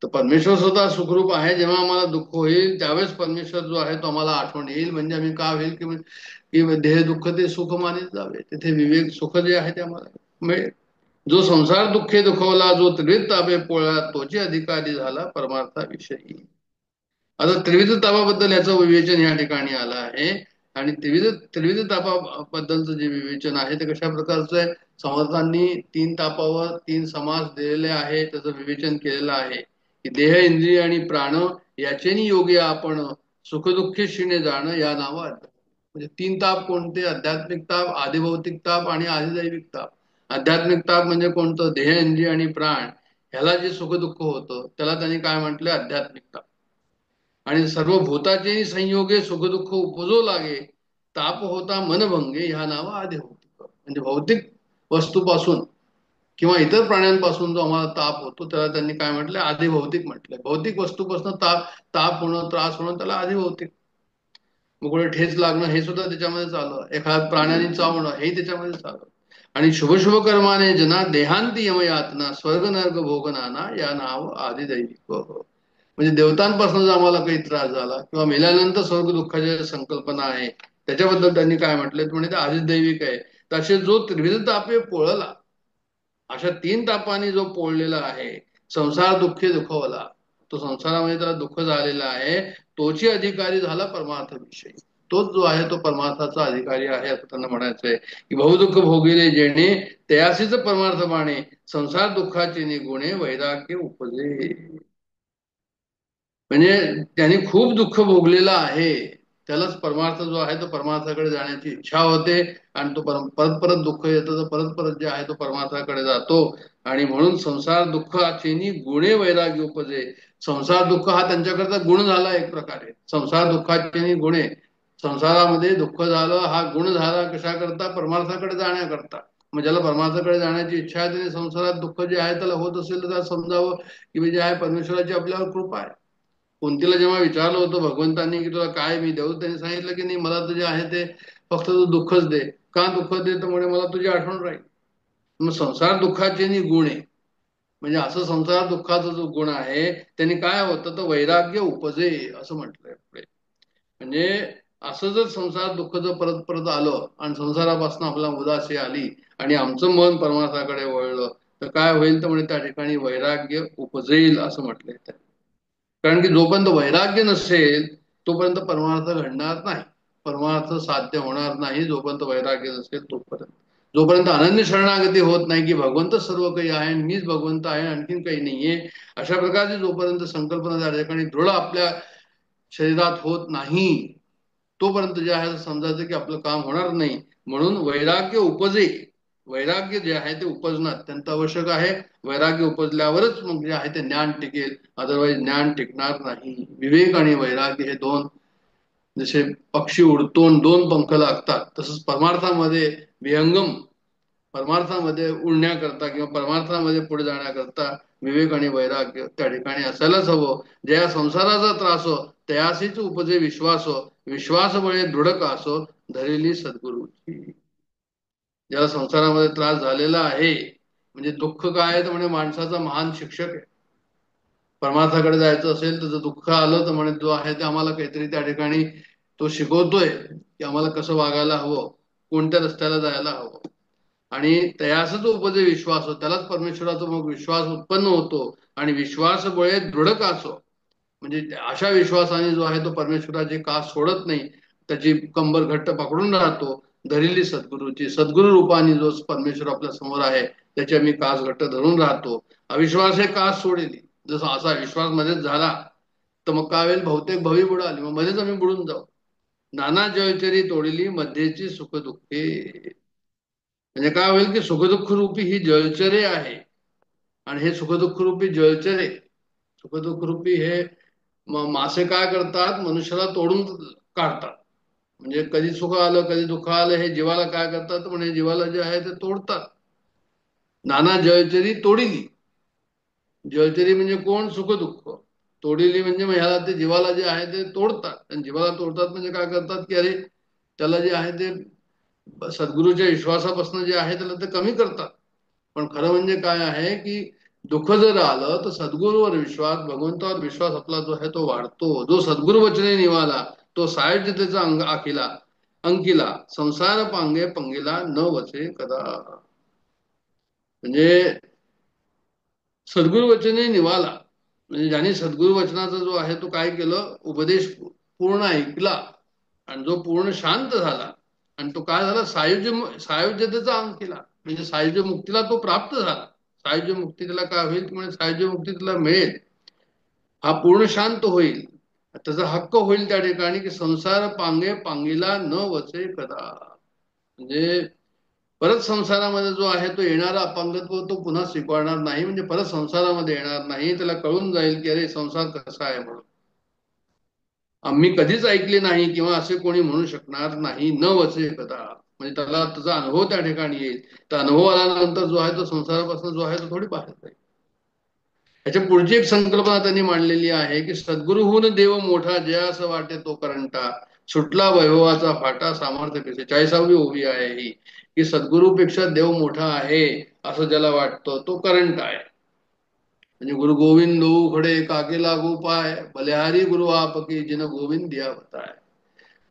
तर परमेश्वर स्वतः सुखरूप आहे. जेव्हा आम्हाला दुःख होईल त्यावेळेस परमेश्वर जो आहे तो आम्हाला आठवण येईल. म्हणजे आम्ही का होईल की देह दुःख ते सुख मानित जावे. तिथे विवेक सुख जे आहे ते आम्हाला मिळेल. जो संसार दुःखे दुखवला, जो त्रिविध ताबे पोळला, तोचे अधिकारी झाला परमार्थाविषयी. आता त्रिविध तापाबद्दल याचं विवेचन या ठिकाणी आलं आहे. आणि त्रिविध त्रिविध तापाबद्दलचं जे विवेचन आहे ते कशा प्रकारचं आहे? समर्थांनी तीन तापावर तीन समास दिलेले आहे, त्याचं विवेचन केलेलं आहे की देह इंद्रिय आणि प्राण याचेनी योग्य आपण सुखदुःखी शिणे जाणं या नावात. म्हणजे तीन ताप कोणते? आध्यात्मिक ताप, आदिभौतिक ताप आणि आदिदैविक ताप. आध्यात्मिक ताप म्हणजे कोणतं? देह इंद्रिय आणि प्राण ह्याला जे सुखदुःख होतं त्याला त्यांनी काय म्हटलं? आध्यात्मिक ताप. आणि सर्व भूताचे संयोगे सुखदुःख उपजो लागे, ताप होता मनभंगे ह्या नाव आधी भौतिक. म्हणजे भौतिक वस्तूपासून किंवा इतर प्राण्यांपासून जो आम्हाला ताप होतो त्याला त्यांनी काय म्हटलं? आधी भौतिक म्हटलंय. भौतिक वस्तूपासून ताप ताप होणं, त्रास होणं त्याला आधी भौतिक. मग कुठे ठेच लागणं हे सुद्धा त्याच्यामध्ये चालू. एखाद्या प्राण्याने चावणं हे त्याच्यामध्ये चालू. आणि शुभ शुभ कर्माने जना देहांती यमयातना स्वर्ग नर्ग भोगनाना या नाव आदिदैविक. म्हणजे देवतांपासून जर आम्हाला काही त्रास झाला किंवा मेल्यानंतर स्वर्ग दुःखाची संकल्पना आहे त्याच्याबद्दल त्यांनी काय म्हटलंय? म्हणजे ते आधीच दैविक आहे. तसे जो त्रिविध तापे पोळला, अशा तीन तापांनी जो पोळलेला आहे, संसार दुःखे दुखवला, तो संसारामध्ये त्याला दुःख झालेला आहे, तोची अधिकारी झाला परमार्थ विषयी. तोच जो आहे तो परमार्थाचा अधिकारी आहे असं त्यांना म्हणायचंय की बहुदुःख भोगिले जेणे तयासीच परमार्थ बाणे संसार दुःखाचे निगुणे वैराग्य उपजे. म्हणजे त्यांनी खूप दुःख भोगलेलं आहे, त्यालाच परमार्थ जो आहे तो परमार्थाकडे जाण्याची इच्छा होते. आणि तो परत परत दुःख येतं तर परत परत जे आहे तो परमार्थाकडे जातो. आणि म्हणून संसार दुःखाची गुणे वैराग्य उपजे. संसार दुःख हा त्यांच्याकरता गुण झाला एक प्रकारे. संसार दुःखाची गुणे, संसारामध्ये दुःख झालं हा गुण झाला कशा करता? परमार्थाकडे जाण्याकरता. मग ज्याला परमार्थाकडे जाण्याची इच्छा आहे त्याने संसारात दुःख जे आहे त्याला होत असेल तर त्याला समजावं की जे आहे परमेश्वराची आपल्यावर कृपा आहे. कुंतीला जेव्हा विचारलं होतं भगवंतांनी की तुला काय मी देऊ, त्यांनी सांगितलं की नाही, मला तुझे आहे ते फक्त तू दुःखच दे. का दुःख दे? तर म्हणे मला तुझी आठवण राहील. मग संसार दुःखाचे गुण आहे. म्हणजे असं संसार दुःखाचा जो गुण आहे त्यांनी काय होतं तर वैराग्य उपजे असं म्हटलंय पुढे. म्हणजे असं जर संसार दुःख जर परत परत आलं आणि संसारापासून आपला उदासी आली आणि आमचं मन परमार्थाकडे वळलं तर काय होईल? तर म्हणजे त्या ठिकाणी वैराग्य उपजेल असं म्हटलंय त्यांनी. कारण की जोपर्यंत वैराग्य नसेल तोपर्यंत परमार्थ घडणार नाही, परमार्थ साध्य होणार नाही जोपर्यंत वैराग्य नसेल तोपर्यंत. जोपर्यंत अनन्य शरणागती होत नाही की भगवंत सर्व काही आहे, मीच भगवंत आहे, आणखीन काही नाहीये, अशा प्रकारची जोपर्यंत संकल्पना त्या ठिकाणी दृढ आपल्या शरीरात होत नाही तोपर्यंत जे आहे समजायचं की आपलं काम होणार नाही. म्हणून वैराग्य उपजे. वैराग्य जे आहे ते उपजणं अत्यंत आवश्यक आहे. वैराग्य उपजल्यावरच मग जे आहे ते ज्ञान टिकेल, अदरवाईज ज्ञान टिकणार नाही. विवेक आणि वैराग्य हे दोन, जसे पक्षी उडतो दोन पंख लागतात तसंच परमार्थामध्ये विहंगम, परमार्थामध्ये उडण्याकरता किंवा परमार्थामध्ये पुढे जाण्याकरता विवेक आणि वैराग्य त्या ठिकाणी असायलाच हवं. ज्या संसाराचा त्रास हो तयासीच उपजे विश्वास, विश्वास बळे दृढ कासो धरेली सद्गुरूची. ज्याला संसारामध्ये त्रास झालेला आहे, म्हणजे दुःख काय आहे तर म्हणजे माणसाचा महान शिक्षक आहे. परमार्थाकडे जायचं असेल तर जर दुःख आलं तर म्हणे जो आहे ते आम्हाला काहीतरी त्या ठिकाणी तो शिकवतोय की आम्हाला कसं वागायला हवं, कोणत्या रस्त्याला जायला हवं. आणि तयासच उपजे विश्वास, त्यालाच परमेश्वराचा मग विश्वास उत्पन्न होतो. आणि विश्वास बळे दृढ कासो, म्हणजे अशा विश्वासाने जो आहे तो परमेश्वराची कास सोडत नाही, त्याची कंबर घट्ट पकडून राहतो. धरिली सद्गुरूची, सद्गुरु रूपाने जो परमेश्वर आपल्या समोर आहे त्याची आम्ही कास घट्ट धरून राहतो. अविश्वास हे कास सोडेली. जसा असा विश्वास मध्येच झाला तर मग काय होईल? बहुतेक भवी बुडाली, मग मध्येच आम्ही बुडून जाऊ. नाना जयचरी तोडली मध्येची सुख दुःखे. म्हणजे काय होईल की सुखदुःख रूपी ही जलचरे आहे, आणि हे सुखदुःख रूपी जलचरे, सुखदुःख रूपी हे मासे काय करतात, मनुष्याला तोडून काढतात. म्हणजे कधी सुख आलं कधी दुःख आलं हे जीवाला काय करतात, म्हणजे जीवाला जे आहे ते तोडतात. नाना जलचरी तोडिली. जलचरी म्हणजे कोण, सुख दुःख. तोडिली म्हणजे मग ह्याला ते जीवाला जे आहे ते तोडतात. आणि जीवाला तोडतात म्हणजे काय करतात की अरे त्याला जे आहे ते सद्गुरूच्या विश्वासापासून जे आहे त्याला ते कमी करतात. पण खरं म्हणजे काय आहे की दुःख जर आलं तर सद्गुरूवर विश्वास, भगवंतावर विश्वास आपला जो आहे तो वाढतो. जो सद्गुरु वचने निवाला तो सायुज्यतेचा अंग आखिला अंकिला, संसार पांगे पंगीला न वचे कदा. म्हणजे सद्गुरु वचने निवाला, म्हणजे ज्याने सद्गुरु वचनाचा जो आहे तो काय केलं, उपदेश पूर्ण ऐकला आणि जो पूर्ण शांत झाला आणि तो काय झाला, सायुज्यतेचा अंग केला, म्हणजे सायुज्य मुक्तीला तो प्राप्त झाला. सायुज्य मुक्ती त्याला काय होईल, म्हणजे सायुज्य मुक्ती त्याला मिळेल, हा पूर्ण शांत होईल, त्याचा हक्क होईल त्या ठिकाणी की संसार पांगे पांगीला न वचे कदा. म्हणजे परत संसारामध्ये जो आहे तो येणारा अपंगत्व तो पुन्हा स्वीकारणार नाही, म्हणजे परत संसारामध्ये येणार नाही. त्याला कळून जाईल की अरे संसार कसा आहे म्हणून. आम्ही कधीच ऐकले नाही किंवा असे कोणी म्हणू शकणार नाही, न वचे कदा. म्हणजे त्याला त्याचा अनुभव त्या ठिकाणी येईल. तर अनुभव आल्यानंतर जो आहे तो संसारापासून जो आहे तो थोडी बाहेर जाईल. याच्या पुढची एक संकल्पना त्यांनी मांडलेली आहे की सद्गुरुहून देव मोठा, जयास वाटे तो करंटा, सुटला वैभवाचा फाटा सामर्थ्य कसे. 40वी ओवी आहे ही, की सद्गुरूपेक्षा देव मोठा आहे असं ज्याला वाटतं तो करंट आहे. म्हणजे गुरु गोविंद खडे काके लागू पाय, बलिहारी गुरु आपकी जिन गोविंद दिया बताय.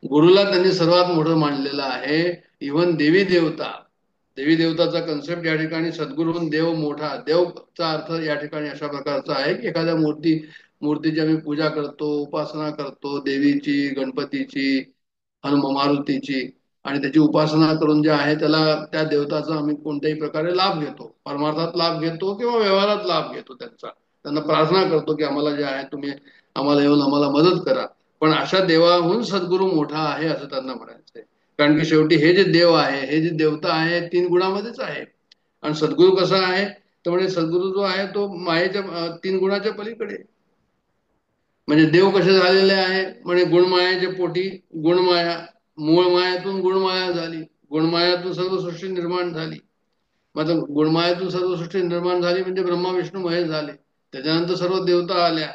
गुरुला त्यांनी सर्वात मोठं मानलेलं आहे. इव्हन देवी देवता, देवी देवताचा कन्सेप्ट या ठिकाणी सद्गुरून देव मोठा. देवचा अर्थ या ठिकाणी अशा प्रकारचा आहे की एखाद्या मूर्तीची आम्ही पूजा करतो, उपासना करतो, देवीची, गणपतीची, हनुम मारुतीची, आणि त्याची उपासना करून जे आहे त्याला त्या देवताचा आम्ही कोणत्याही प्रकारे लाभ घेतो, परमार्थात लाभ घेतो किंवा व्यवहारात लाभ घेतो. त्यांना प्रार्थना करतो की आम्हाला जे आहे तुम्ही आम्हाला येऊन आम्हाला मदत करा. पण अशा देवाहून सद्गुरू मोठा आहे असं त्यांना म्हणायचंय. कारण की शेवटी हे जे देव आहे, हे जे देवता आहे, 3 गुणामध्येच आहे. आणि सद्गुरू कसा आहे तर म्हणजे सद्गुरू जो आहे तो मायेच्या 3 गुणाच्या पलीकडे. म्हणजे देव कसे झालेले आहे, म्हणजे गुणमायाच्या पोटी गुणमाया, मूळ मायातून गुणमाया झाली, गुणमायातून सर्व सृष्टी निर्माण झाली. मग गुणमायातून सर्व सृष्टी निर्माण झाली म्हणजे ब्रह्मा विष्णू महेश झाले. त्याच्यानंतर सर्व देवता आल्या.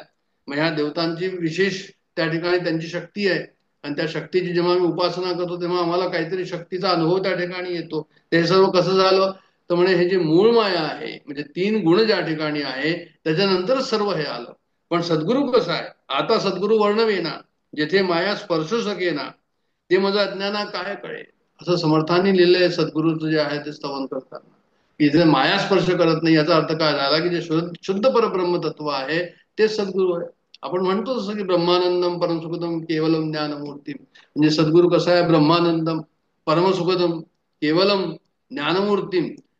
मग ह्या देवतांची विशेष त्या ठिकाणी त्यांची शक्ती आहे, आणि त्या शक्तीची जेव्हा आम्ही उपासना करतो तेव्हा आम्हाला काहीतरी शक्तीचा अनुभव त्या ठिकाणी येतो. ते सर्व कसं झालं तर म्हणजे हे जे मूळ माया आहे, म्हणजे 3 गुण ज्या ठिकाणी आहे त्याच्यानंतरच सर्व हे आलं. पण सद्गुरू कसं आहे, आता सद्गुरू वर्णवेना जेथे माया स्पर्शू सकेना, ते माझं अज्ञाना काय कळे, असं समर्थांनी लिहिलंय. सद्गुरूचं जे आहे ते स्तवन करताना की जे माया स्पर्श करत नाही, याचा अर्थ काय झाला की जे शुद्ध परब्रह्म तत्व आहे ते सद्गुरू आहे. आपण म्हणतो जसं की ब्रह्मानंदम परमसुखदम केवलम ज्ञानमूर्ती, म्हणजे सद्गुरू कसा आहे, ब्रह्मानंदम परमसुखदम केवलम ज्ञानमूर्ती.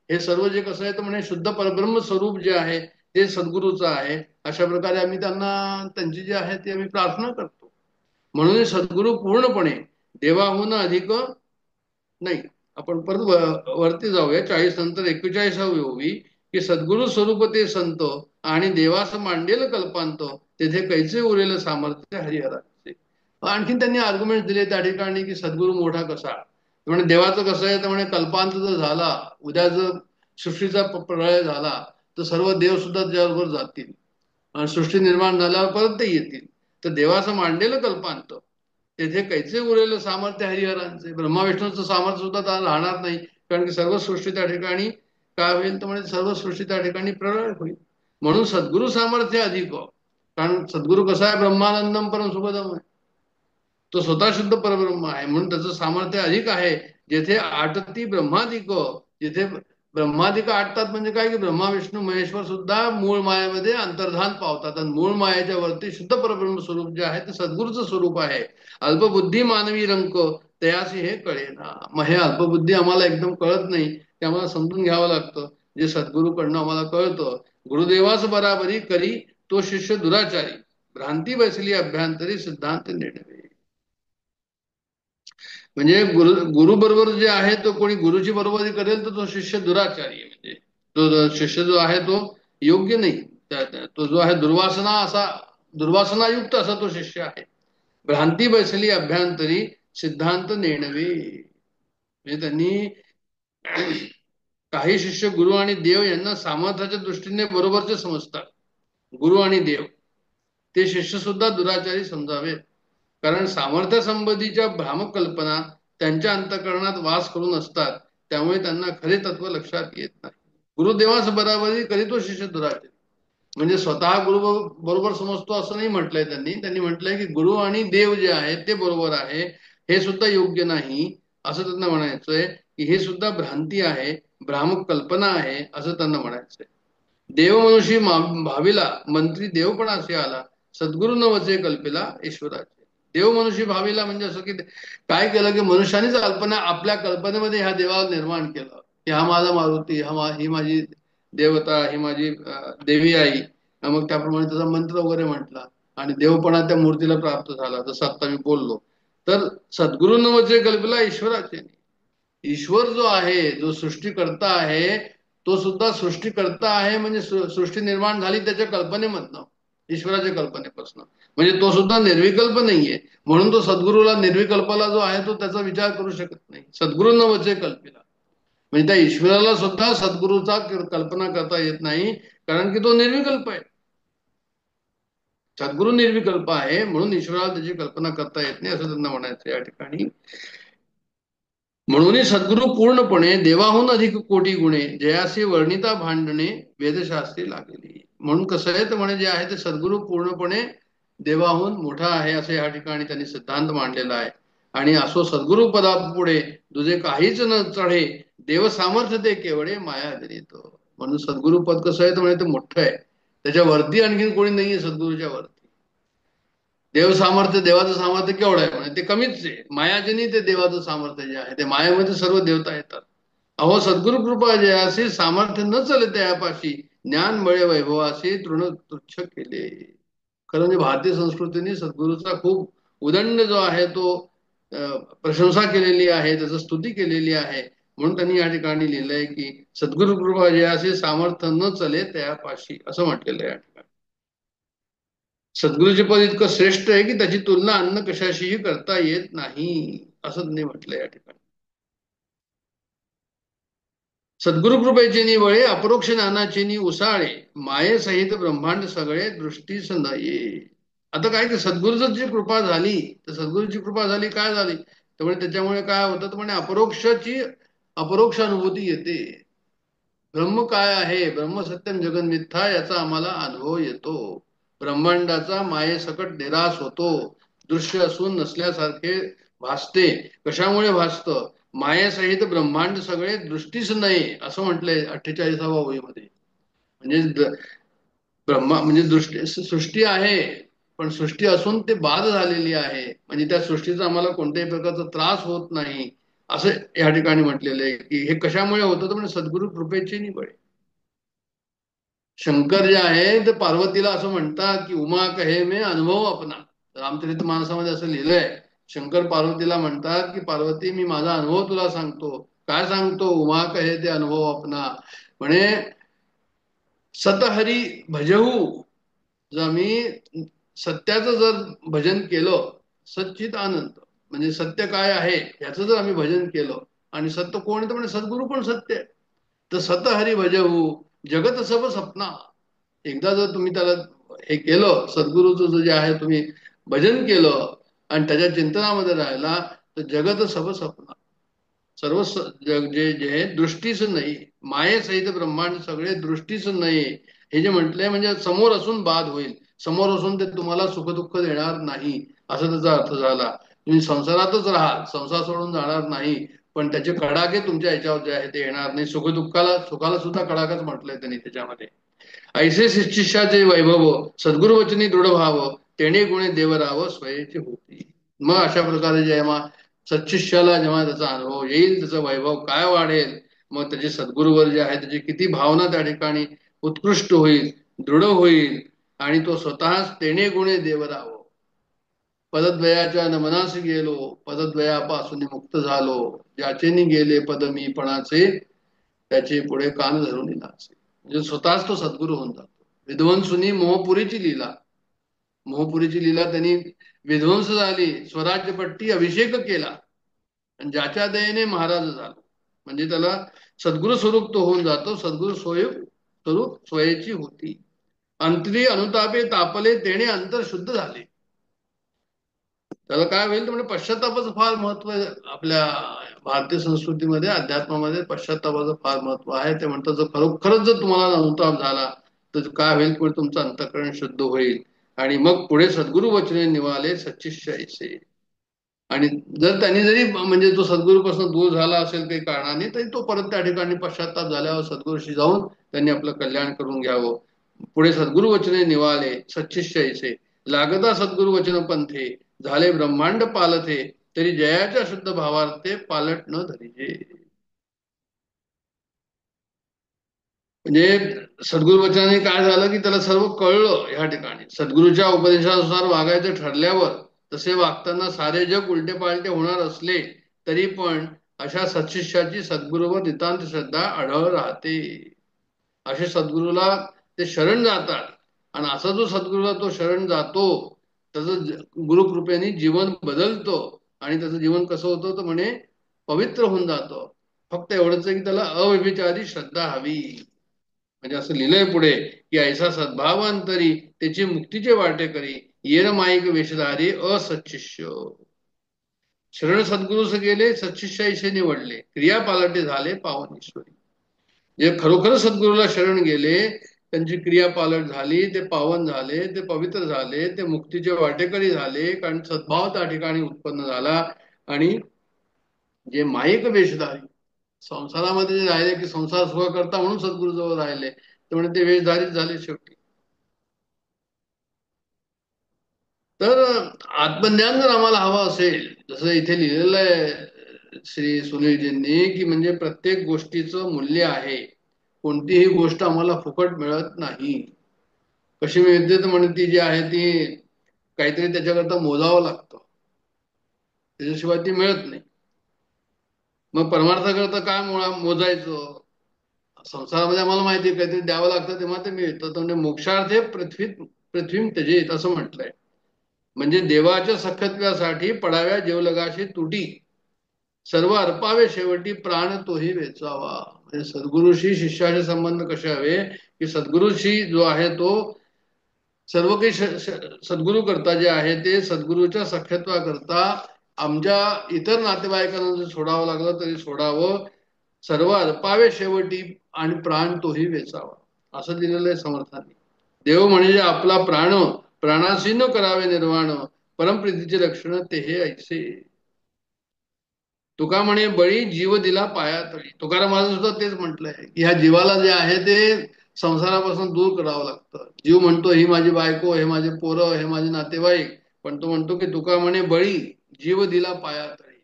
हे सर्व जे कसं आहे तर म्हणजे शुद्ध परब्रह्म स्वरूप जे आहे ते सद्गुरूचं आहे. अशा प्रकारे आम्ही त्यांना त्यांची जी आहे ती आम्ही प्रार्थना करतो. म्हणून सद्गुरू पूर्णपणे देवाहून अधिक नाही. आपण परत वरती जाऊया, 40 नंतर 41वी ओवी, की सद्गुरु स्वरूप ते संत आणि देवास मांडेल कल्पांत, तेथे कैसे उरेल सामर्थ्य हरिहराचे. आणखीन त्यांनी आर्ग्युमेंट दिले त्या ठिकाणी की सद्गुरु मोठा कसा, म्हणजे देवाचं कसं आहे तर म्हणजे कल्पांत जर झाला, उद्या जर सृष्टीचा प्रलय झाला तर सर्व देव सुद्धा त्याबरोबर जातील आणि सृष्टी निर्माण झाल्यावर परत ते येतील. तर देवाचं मांडलेलं कल्पांत, तेथे कैसे उरेल सामर्थ्य हरिहरांचे. ब्रह्मा विष्णूचं सामर्थ्य सुद्धा त्याला राहणार नाही, कारण की सर्व सृष्टी त्या ठिकाणी काय होईल तर म्हणजे सर्व सृष्टी त्या ठिकाणी प्रलय होईल. म्हणून सद्गुरु सामर्थ्य अधिक, कारण सद्गुरु कसा आहे, ब्रह्मानंदम परम सुखदम आहे, तो स्वतः शुद्ध परब्रह्म आहे, म्हणून त्याचं सामर्थ्य अधिक आहे. जेथे आटती ब्रह्मादिक, जिथे ब्रह्मादिक आटतात म्हणजे काय की ब्रह्मा विष्णू महेश्वर सुद्धा मूळ मायामध्ये अंतर्धान पावतात, आणि मूळ मायाच्या वरती शुद्ध परब्रह्म स्वरूप जे आहे ते सद्गुरूचं स्वरूप आहे. अल्पबुद्धी मानवी रंक तयासी हे कळे ना. मग हे अल्पबुद्धी आम्हाला एकदम कळत नाही, ते आम्हाला समजून घ्यावं लागतं. जे सद्गुरूकडनं आम्हाला कळतं, गुरुदेवास बराबरी करी तो शिष्य दुराचारी, भ्रांती बसली अभ्यंतरी सिद्धांत निर्णय. म्हणजे गुरु बरोबर जे आहे तो कोणी गुरुची बरोबरी करेल तर तो शिष्य दुराचारी आहे. म्हणजे तो शिष्य जो आहे तो योग्य नाही. तो जो आहे दुर्वासनायुक्त असा तो शिष्य आहे. भ्रांती बसली अभ्यंतरी सिद्धांत नेणवे. म्हणजे त्यांनी काही शिष्य गुरु आणि देव यांना सामर्थ्याच्या दृष्टीने बरोबरचे समजतात. गुरु आणि देव ते शिष्य सुद्धा दुराचारी समजावे. कारण सामर्थ्य संबंधीच्या भ्रामक कल्पना त्यांच्या अंतःकरणात वास करून असतात. त्यामुळे त्यांना खरे तत्व लक्षात येत नाही. गुरुदेवास बराबरी करीतो शिष्य दुराचारी. म्हणजे स्वतः गुरु बरोबर समजतो असं नाही म्हटलंय त्यांनी. त्यांनी म्हटलंय की गुरु आणि देव जे आहेत ते बरोबर आहे, हे सुद्धा योग्य नाही असं त्यांना म्हणायचंय. की हे सुद्धा भ्रांती आहे, भ्रामक कल्पना आहे असं त्यांना म्हणायचंय. देव मनुष्य भाविला मंत्री देवपणाचे आला, सद्गुरु न वचे कल्पिला ईश्वराचे. देव मनुष्य भाविला म्हणजे असं की काय केलं की मनुष्यानेच कल्पना आपल्या कल्पनेमध्ये ह्या देवाला निर्माण केलं की हा माझा मारुती, ही माझी देवता, ही माझी देवी आई. मग त्याप्रमाणे त्याचा मंत्र वगैरे म्हटला आणि देवपणा त्या मूर्तीला प्राप्त झाला, जसं आता मी बोललो. तर सद्गुरु न वचे कल्पिला ईश्वराचे. ईश्वर जो आहे, जो सृष्टीकर्ता आहे, तो सुद्धा सृष्टीकर्ता आहे. म्हणजे सृष्टी निर्माण झाली त्याच्या कल्पनेमधनं, ईश्वराच्या कल्पनेपासून. म्हणजे तो सुद्धा निर्विकल्प नाहीये. म्हणून तो सद्गुरूला निर्विकल्पाला जो आहे तो त्याचा विचार करू शकत नाही. सद्गुरू न वचे कल्पिला म्हणजे त्या ईश्वराला सुद्धा सद्गुरूचा कल्पना करता येत नाही, कारण की तो निर्विकल्प आहे. सद्गुरू निर्विकल्प आहे म्हणून ईश्वराला त्याची कल्पना करता येत नाही असं त्यांना म्हणायचं या ठिकाणी. म्हणून सद्गुरु पूर्णपणे देवाहून अधिक कोटी गुणे जयासी वर्णिता भांडणे वेदशास्त्री लागली. म्हणून कसं आहे तर म्हणे जे आहे ते सद्गुरु पूर्णपणे देवाहून मोठा आहे असं या ठिकाणी त्यांनी सिद्धांत मांडलेला आहे. आणि असो सद्गुरु पदापुढे तुझे काहीच न चढे, देव सामर्थ्य ते केवळे माया जनित. म्हणून सद्गुरु पद कसं आहे तर म्हणे ते मोठं आहे, त्याच्या वरती आणखीन कोणी नाहीये सद्गुरूच्या वरती. देवाचं सामर्थ्य केवढं आहे म्हणजे ते कमीच आहे. मायाजनी ते देवाचं सामर्थ्य जे आहे ते मायामध्ये सर्व देवता येतात. अहो सद्गुरु कृपा जे असे सामर्थ्य न चले त्यापाशी, ज्ञान बळे वैभवाशी तृण तुच्छ केले. खरं म्हणजे भारतीय संस्कृतीने सद्गुरूचा खूप उदंड जो आहे तो प्रशंसा केलेली आहे, त्याची स्तुती केलेली आहे. म्हणून त्यांनी या ठिकाणी लिहिलंय की सद्गुरु कृपा जे असे सामर्थ्य न चले त्यापाशी असं म्हटलेलं आहे या ठिकाणी. सद्गुरूचे पद इतकं श्रेष्ठ आहे की त्याची तुलना अन्न कशाशीही करता येत नाही असं त्यांनी म्हटलं या ठिकाणी. सद्गुरु कृपेचे निवळे अपरोक्ष ज्ञानाचे नि उसाळे, माये सहित ब्रह्मांड सगळे दृष्टीस नये. आता काय की सद्गुरूची जी कृपा झाली, तर सद्गुरूची कृपा झाली काय झाली त्यामुळे त्याच्यामुळे काय होतं तर म्हणे अपरोक्ष अनुभूती येते. ब्रह्म काय आहे, ब्रह्म सत्यम जगन मिथ्या याचा आम्हाला अनुभव येतो. ब्रह्मांडाचा मायेसकट निराश होतो. दृश्य असून नसल्यासारखे भासते. कशामुळे भासत, मायेसहित ब्रह्मांड सगळे दृष्टीच नाही असं म्हटलंय 48व्या ओळीमध्ये. म्हणजे ब्रह्मा म्हणजे सृष्टी आहे, पण सृष्टी असून ते बाद झालेली आहे. म्हणजे त्या सृष्टीचा आम्हाला कोणत्याही प्रकारचा त्रास होत नाही असं या ठिकाणी म्हटलेलं आहे. की हे कशामुळे होतं तर म्हणजे सद्गुरु कृपेची निवड. शंकर जे आहे ते पार्वतीला असं म्हणतात की उमा कहे मे अनुभव अपना. रामचरित मानसामध्ये असं लिहिलंय. शंकर पार्वतीला म्हणतात की पार्वती मी माझा अनुभव तुला सांगतो. काय सांगतो, उमा कहे ते अनुभव अपना. म्हणे सतहरी भजहू, जर मी सत्याचं जर भजन केलं, सच्चित आनंद म्हणजे सत्य काय आहे याचं जर आम्ही भजन केलं, आणि सत्य कोण आहे तर म्हणजे सद्गुरू पण सत्य आहे. तर सतहरी भजहू जगत सब सपना. एकदा जर तुम्ही त्याला हे केलं, सद्गुरूचं जे आहे तुम्ही भजन केलं आणि त्याच्या चिंतनामध्ये राहिला, तर जगत सब सपना. सर्व जग जे जे दृष्टीच नाही, मायेसहित ब्रह्मांड सगळे दृष्टीच नाही. हे जे म्हटलंय म्हणजे समोर असून बाद होईल, समोर असून ते तुम्हाला सुखदुःख देणार नाही असं त्याचा अर्थ झाला. तुम्ही संसारातच राहाल, संसार सोडून जाणार नाही, पण त्याचे कडाके तुमच्या याच्यावर जे आहे ते येणार नाही. सुखाला सुद्धा कडाकच म्हटलंय त्यांनी त्याच्यामध्ये. ऐसे शिष्याचे वैभव सद्गुरु वचनी दृढ भाव, तेणे गुणे देवराव स्वयंची होती. मग अशा प्रकारे जेव्हा सच्शिष्याला जेव्हा त्याचा अनुभव येईल, त्याचं वैभव काय वाढेल, मग त्याचे सद्गुरूवर जे आहे त्याची किती भावना त्या ठिकाणी उत्कृष्ट होईल, दृढ होईल, आणि तो स्वतःच तेणे गुणे देवराव. पदद्वयाच्या नमनास गेलो, पदद्वयापासून मुक्त झालो, ज्याचे गेले पद मी पणाचे, त्याचे पुढे कान धरून नाचे. म्हणजे स्वतःच तो सद्गुरू होऊन जातो. विध्वंसुनी मोहपुरीची लीला, मोहपुरीची लीला त्यांनी विध्वंस झाली, स्वराज्यपट्टी अभिषेक केला आणि ज्याच्या दयेने महाराज झाला. म्हणजे त्याला सद्गुरु स्वरूप तो होऊन जातो. सद्गुरु स्वरूप स्वयची होती. अंतरी अनुतापे तापले, तेणे अंतर शुद्ध झाले. त्याला काय होईल तर म्हणजे पश्चातापाचं फार महत्व आहे. आपल्या भारतीय संस्कृतीमध्ये, अध्यात्मामध्ये पश्चातापाचं फार महत्व आहे. ते म्हणतात जर खरोखरच जर तुम्हाला अनुताप झाला तर काय होईल, पुढे तुमचं अंतःकरण शुद्ध होईल आणि मग पुढे सद्गुरु वचने निवाले सच्चिष्य ऐसे. आणि जर त्यांनी जरी म्हणजे तो सद्गुरूपासून दूर झाला असेल काही कारणाने, तरी तो परत त्या ठिकाणी पश्चाताप झाल्यावर सद्गुरूशी जाऊन त्यांनी आपलं कल्याण करून घ्यावं. पुढे सद्गुरु वचने निवाले सच्चिष्य ऐसे, लागता सद्गुरु वचन पंथे, झाले ब्रह्मांड पालथे, तरी जयाच्या शुद्ध भावार्थे पालट न धरिजे. म्हणजे सद्गुरु वचनाने काय झालं की त्याला सर्व कळलं. ह्या ठिकाणी सद्गुरूच्या उपदेशानुसार वागायचं ठरल्यावर, तसे वागताना सारे जग उलटे पालटे होणार असले तरी पण अशा सत्शिष्याची सद्गुरूवर नितांत श्रद्धा आढळ राहते. असे सद्गुरूला ते शरण जातात आणि असा जो सद्गुरूला तो शरण जातो त्याचं गुरुकृपेने जीवन बदलतो. आणि त्याचं जीवन कसं होतं तर म्हणे पवित्र होऊन जातं. फक्त एवढंच आहे की त्याला अव्यभिचारी श्रद्धा हवी. म्हणजे असं लिहिलंय पुढे की ऐसा सद्भावांतरी त्याची मुक्तीचे वाटे करी, येर माईक वेशधारी असच्छिष्य. शरण सद्गुरूस गेले, सच्छिष्य ऐसे निवडले, क्रिया पालटे झाले पावन ईश्वरी. जे खरोखर सद्गुरूला शरण गेले, त्यांची क्रिया पालट झाली, ते पावन झाले, ते पवित्र झाले, ते मुक्तीचे वाटेकरी झाले. कारण सद्भाव त्या ठिकाणी उत्पन्न झाला. आणि जे माईक वेशधारी संसारामध्ये जे राहिले की संसार सुख करता म्हणून सद्गुरू जवळ राहिले, त्यामुळे ते वेशधारीच झाले शेवटी. तर आत्मज्ञान जर आम्हाला हवं असेल, जसं इथे लिहिलेलं आहे श्री सुनीलजींनी, की म्हणजे प्रत्येक गोष्टीचं मूल्य आहे. कोणतीही गोष्ट आम्हाला फुकट मिळत नाही. कशी मिळते तर म्हणजे ती जी आहे ती काहीतरी त्याच्याकरता मोजावं लागतं, त्याच्याशिवाय ती मिळत नाही. मग परमार्थाकरता काय मोजायचं? संसारामध्ये आम्हाला माहिती आहे काहीतरी द्यावं लागतं तेव्हा ते मिळतं. तर म्हणजे मोक्षार्थे पृथ्वी त्यजेत असं म्हटलंय. म्हणजे देवाच्या सखत्व्यासाठी पडाव्या जीवलगाशी तुटी, सर्व अर्पावे शेवटी प्राण तोही वेचावा. म्हणजे सद्गुरूशी शिष्याचे संबंध कसे हवे की सद्गुरूशी जो आहे तो सर्व काही सद्गुरू करता जे आहे ते सद्गुरूच्या सख्यत्वा करता आमच्या इतर नातेवाईकांना जर सोडावं लागलं तरी सोडावं, सर्व अर्पावे शेवटी आणि प्राण तोही वेचावा, असं दिलेलं आहे समर्थांनी. देव म्हणजे आपला प्राण, प्राणाशी न करावे निर्वाण, परमप्रीतीचे लक्षण ते हे ऐसे. तुका म्हणे बळी जीव दिला पाया तळी. तुकाराम महाराज सुद्धा तेच म्हटलंय की ह्या जीवाला जे आहे ते संसारापासून दूर करावं लागतं. जीव म्हणतो ही माझी बायको, हे माझे पोरं, हे माझे नातेवाईक, पण तो म्हणतो की तुका म्हणे बळी जीव दिला पाया तळी.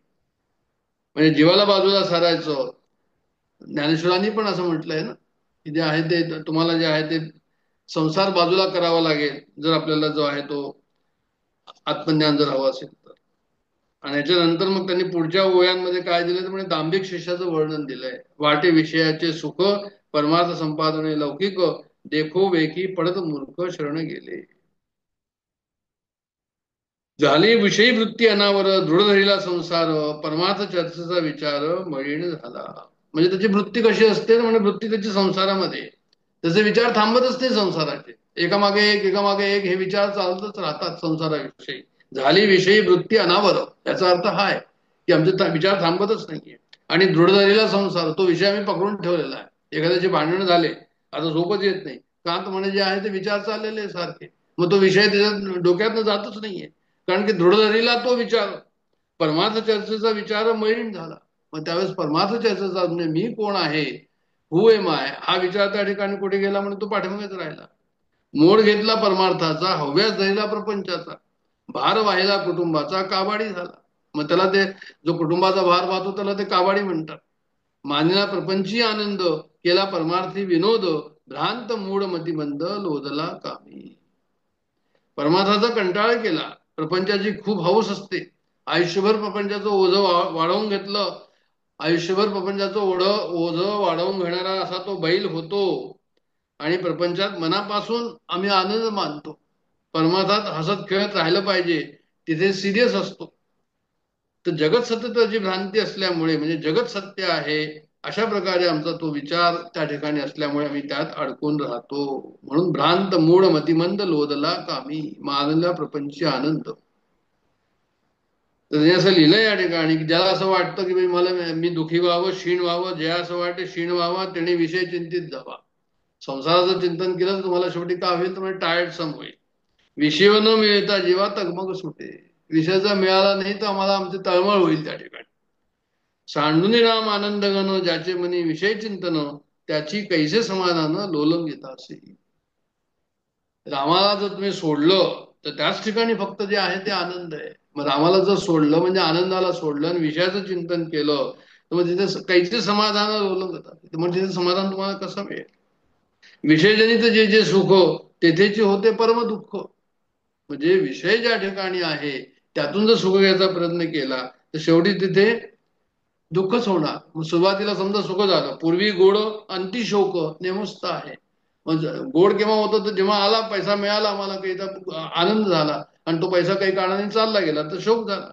म्हणजे जीवाला बाजूला सारायचं. ज्ञानेश्वरांनी पण असं म्हटलंय ना की जे आहे ते तुम्हाला जे आहे ते संसार बाजूला करावा लागेल जर आपल्याला जो आहे तो आत्मज्ञान जर हवं असेल तर. आणि याच्यानंतर मग त्यांनी पुढच्या ओव्यांमध्ये काय दिलं तर म्हणजे दांभिक शिष्याचं वर्णन दिलंय. वाटे विषयाचे सुख, परमार्थ संपादने लौकिक, देखो वेकी पडत मूर्ख शरण गेले. झाली विषयी वृत्ती अनावर, दृढ धरीला संसार, परमार्थ चर्चेचा विचार मळीण झाला. म्हणजे त्याची वृत्ती कशी असते म्हणजे वृत्ती त्याची संसारामध्ये, त्याचे विचार थांबतच नाही संसाराचे. एकामागे एक एकामागे एक हे विचार चालतच राहतात संसाराविषयी. झाली विषयी वृत्ती अनावर, याचा अर्थ हा आहे की आमचे विचार थांबतच नाहीये. आणि दृढ झालेला संसार, तो विषय आम्ही पकडून ठेवलेला आहे. एखाद्याचे भांडण झाले, आता झोपच येत नाही, कांत म्हणे जे आहे ते विचार चाललेले सारखे, मग तो विषय त्याच्या डोक्यातनं जातच नाहीये. कारण की दृढ झालेला तो विचार, परमार्थ चर्चेचा विचार मलिन झाला. मग त्यावेळेस परमार्थ चर्चेचा म्हणजे मी कोण आहे, हु एम आय, हा विचार त्या ठिकाणी कुठे गेला म्हणून तो पाठीमागेच राहिला. मोड घेतला परमार्थाचा, हव्यास धरला प्रपंचाचा, भार वाहिला कुटुंबाचा, काबाडी झाला. मग त्याला ते जो कुटुंबाचा भार वाहतो त्याला ते काबाडी म्हणतात. मानिला प्रपंची आनंद, केला परमार्थी विनोद, भ्रांत मूढ मतिमंद लोदला कामी. परमार्थाचा कंटाळ केला, प्रपंचाची खूप हौस असते. आयुष्यभर प्रपंचाचं ओझं वाढवून घेतलं, आयुष्यभर प्रपंचाचं ओझं वाढवून घेणारा असा तो बैल होतो. आणि प्रपंचात मनापासून आम्ही आनंद मानतो. परमार्थात हसत खेळत राहिलं पाहिजे, तिथे सिरियस असतो. तर जगत सत्यत्वाची भ्रांती असल्यामुळे, म्हणजे जगत सत्य आहे अशा प्रकारे आमचा तो विचार त्या ठिकाणी असल्यामुळे आम्ही त्यात अडकून राहतो. म्हणून भ्रांत मूळ मतिमंद लोदला कामी मानला प्रपंची आनंद. तर त्यांनी असं लिहिलं या ठिकाणी की ज्याला असं वाटतं की मला मी दुखी व्हावं, क्षीण व्हावं, ज्या असं वाटतं क्षीण व्हावा त्याने विषय चिंतित जावा. संसाराचं चिंतन केलं तर तुम्हाला शेवटी काय होईल, तर टायर्ड सम होईल. विषय न मिळता जेव्हा तगमग सुटे, विषयाचा मिळाला नाही तर आम्हाला आमची तळमळ होईल त्या ठिकाणी. सांडूनी राम आनंद गण ज्याचे मनी विषय चिंतन, त्याची कैसे समाधान लोलम येता असे. रामाला जर तुम्ही सोडलं तर त्याच ठिकाणी फक्त जे आहे ते आनंद आहे. मग रामाला जर सोडलं म्हणजे आनंदाला सोडलं आणि विषयाचं चिंतन केलं तर मग तिथे कैसे समाधान लोलम येतात. मग तिथे समाधान तुम्हाला कसं मिळेल? विषयजनित जे जे सुख तेथेचे होते परम दुःख. म्हणजे विषय ज्या ठिकाणी आहे त्यातून जर सुख घ्यायचा प्रयत्न केला तर शेवटी तिथे दुःखच होणार. मग सुरुवातीला समजा सुख झालं, पूर्वी गोड अंती शोक नेमस्त आहे. मग गोड केव्हा होतं, तर जेव्हा आला पैसा मिळाला आम्हाला काही तर आनंद झाला, आणि तो पैसा काही कारणाने चालला गेला तर शोक झाला.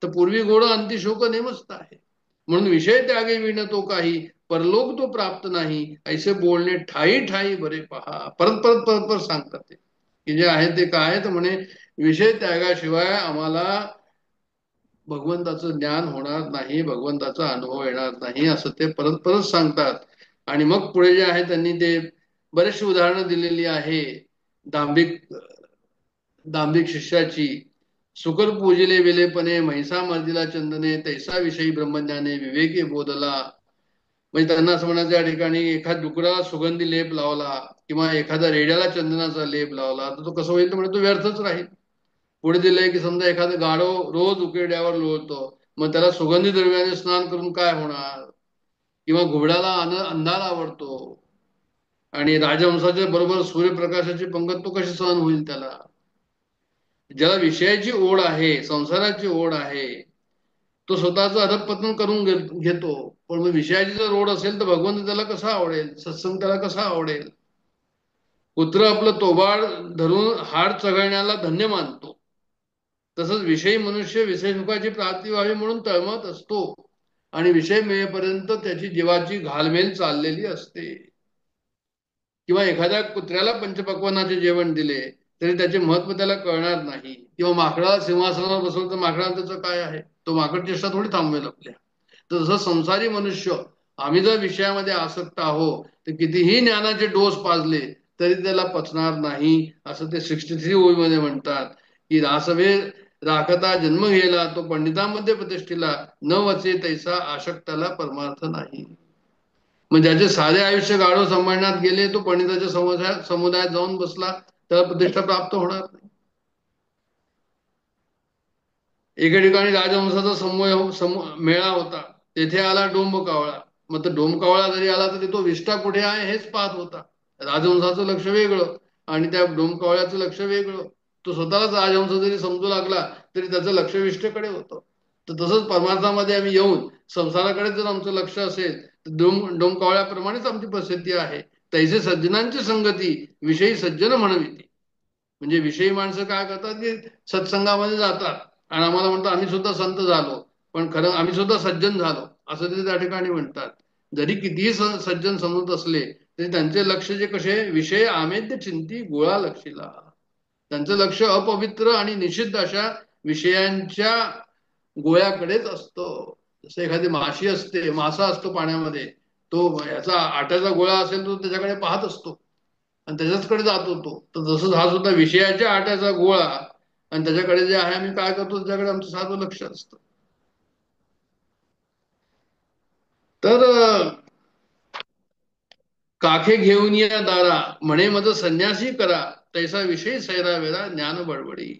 तर पूर्वी गोड अंती शोक नेमस्त आहे. म्हणून विषय त्यागे विण तो काही, परलोक तो प्राप्त नाही, ऐसे बोलणे ठाई ठाई बरे पहा. परत परत परत परत सांगतात ते की जे आहे ते काय, तर म्हणे विषय त्यागाशिवाय आम्हाला भगवंताचं ज्ञान होणार नाही, भगवंताचा अनुभव येणार नाही, असं ते परत परत सांगतात. आणि मग पुढे जे आहे त्यांनी ते बरेचशी उदाहरणं दिलेली आहे. दांभिक दांभिक शिष्याची, सुकर पूजिले विलेपणे म्हैसा मर्दिला चंदने, तैसा विषयी ब्रह्मज्ञाने विवेकी बोधला. म्हणजे त्यांना असं म्हणायचं या ठिकाणी एखाद डुकराला सुगंधी लेप लावला किंवा एखाद्या रेड्याला चंदनाचा लेप लावला तर तो कसं होईल, तर म्हणजे तो व्यर्थच राहील. पुढे दिलंय की समजा एखादं गाढव रोज उकिरड्यावर लोळतो, मग त्याला सुगंधी द्रव्याने स्नान करून काय होणार? किंवा घुबडाला अंधार आवडतो आणि राजहंसाच्या बरोबर सूर्यप्रकाशाची पंगत तो कशी सहन होईल त्याला? ज्याला विषयाची ओढ आहे, संसाराची ओढ आहे, तो स्वतःचं अधःपतन करून घेतो. पण मग विषयाची जर ओढ असेल तर भगवंत त्याला कसा आवडेल, सत्संग त्याला कसा आवडेल? कुत्र आपलं तोबाड धरून हाड चघळण्याला धन्य मानतो, तसंच विषयी मनुष्य विषय सुखाची प्राप्ती व्हावी म्हणून तळमळत असतो, आणि विषय मिळेपर्यंत त्याची जीवाची घालमेल चाललेली असते. किंवा एखाद्या कुत्र्याला पंचपक्वानाचे जेवण दिले तरी त्याचे महत्व त्याला कळणार नाही. किंवा माकडाला सिंहासनावर बसवलं तर माकडाला त्याचं काय आहे, तो माकड चेष्टा थोडी थांबवेल आपल्या. तर जसं संसारी मनुष्य आम्ही जर विषयामध्ये आसक्त आहोत तर कितीही ज्ञानाचे डोस पाजले तरी त्याला पचणार नाही. असं ते 63 ओळीमध्ये म्हणतात की रासवे राखता जन्म गेला तो पंडितांमध्ये प्रतिष्ठिला, न वचे तैसा आशक्ताला परमार्थ नाही. मग ज्याचे साधे आयुष्य गाढव सांभाळण्यात गेले तो पंडिताच्या समुदायात जाऊन बसला, त्याला प्रतिष्ठा प्राप्त होणार नाही. एके ठिकाणी राजहंसाचा मेळा होता, तेथे आला डोंब कावळा. मग तो डोंब कावळा जरी आला तरी तो विष्ठा कुठे आहे हेच पाहत होता. राजहंसाचं लक्ष वेगळं आणि त्या डोंब कावळ्याचं लक्ष वेगळं. तो स्वतःलाच राजहंस जरी समजू लागला तरी त्याचं लक्ष विष्ठेकडे होतं. तर तसंच परमार्थामध्ये आम्ही येऊन संसाराकडे जर आमचं लक्ष असेल तर डोंब कावळ्याप्रमाणेच आमची परिस्थिती आहे. तैसे सज्जनांची संगती विषयी सज्जन म्हणविती. म्हणजे विषयी माणसं काय करतात की सत्संगामध्ये जातात आणि आम्हाला म्हणतात आम्ही सुद्धा संत झालो, पण खरं आम्ही सुद्धा सज्जन झालो असं ते त्या ठिकाणी म्हणतात. जरी कितीही सज्जन समजत असले तरी त्यांचे लक्ष जे कसे, विषय आमेद्य चिंती गोळा लक्षीला. त्यांचं लक्ष अपवित्र आणि निषिद्ध अशा विषयांच्या गोळ्याकडेच असतं. जसं एखादी माशी असते, मासा असतो पाण्यामध्ये, तो याचा आट्याचा गोळा असेल तो त्याच्याकडे पाहत असतो आणि त्याच्याचकडे जात होतो. तर जसं हा सुद्धा विषयाच्या आट्याचा गोळा, आणि त्याच्याकडे जे आहे आम्ही काय करतो त्याच्याकडे आमचं साधं लक्ष असतं. तर काखे घेऊन या दारा म्हणे मज संन्यासी करा, तैसा विषय सैरा वेरा ज्ञान बडबडी.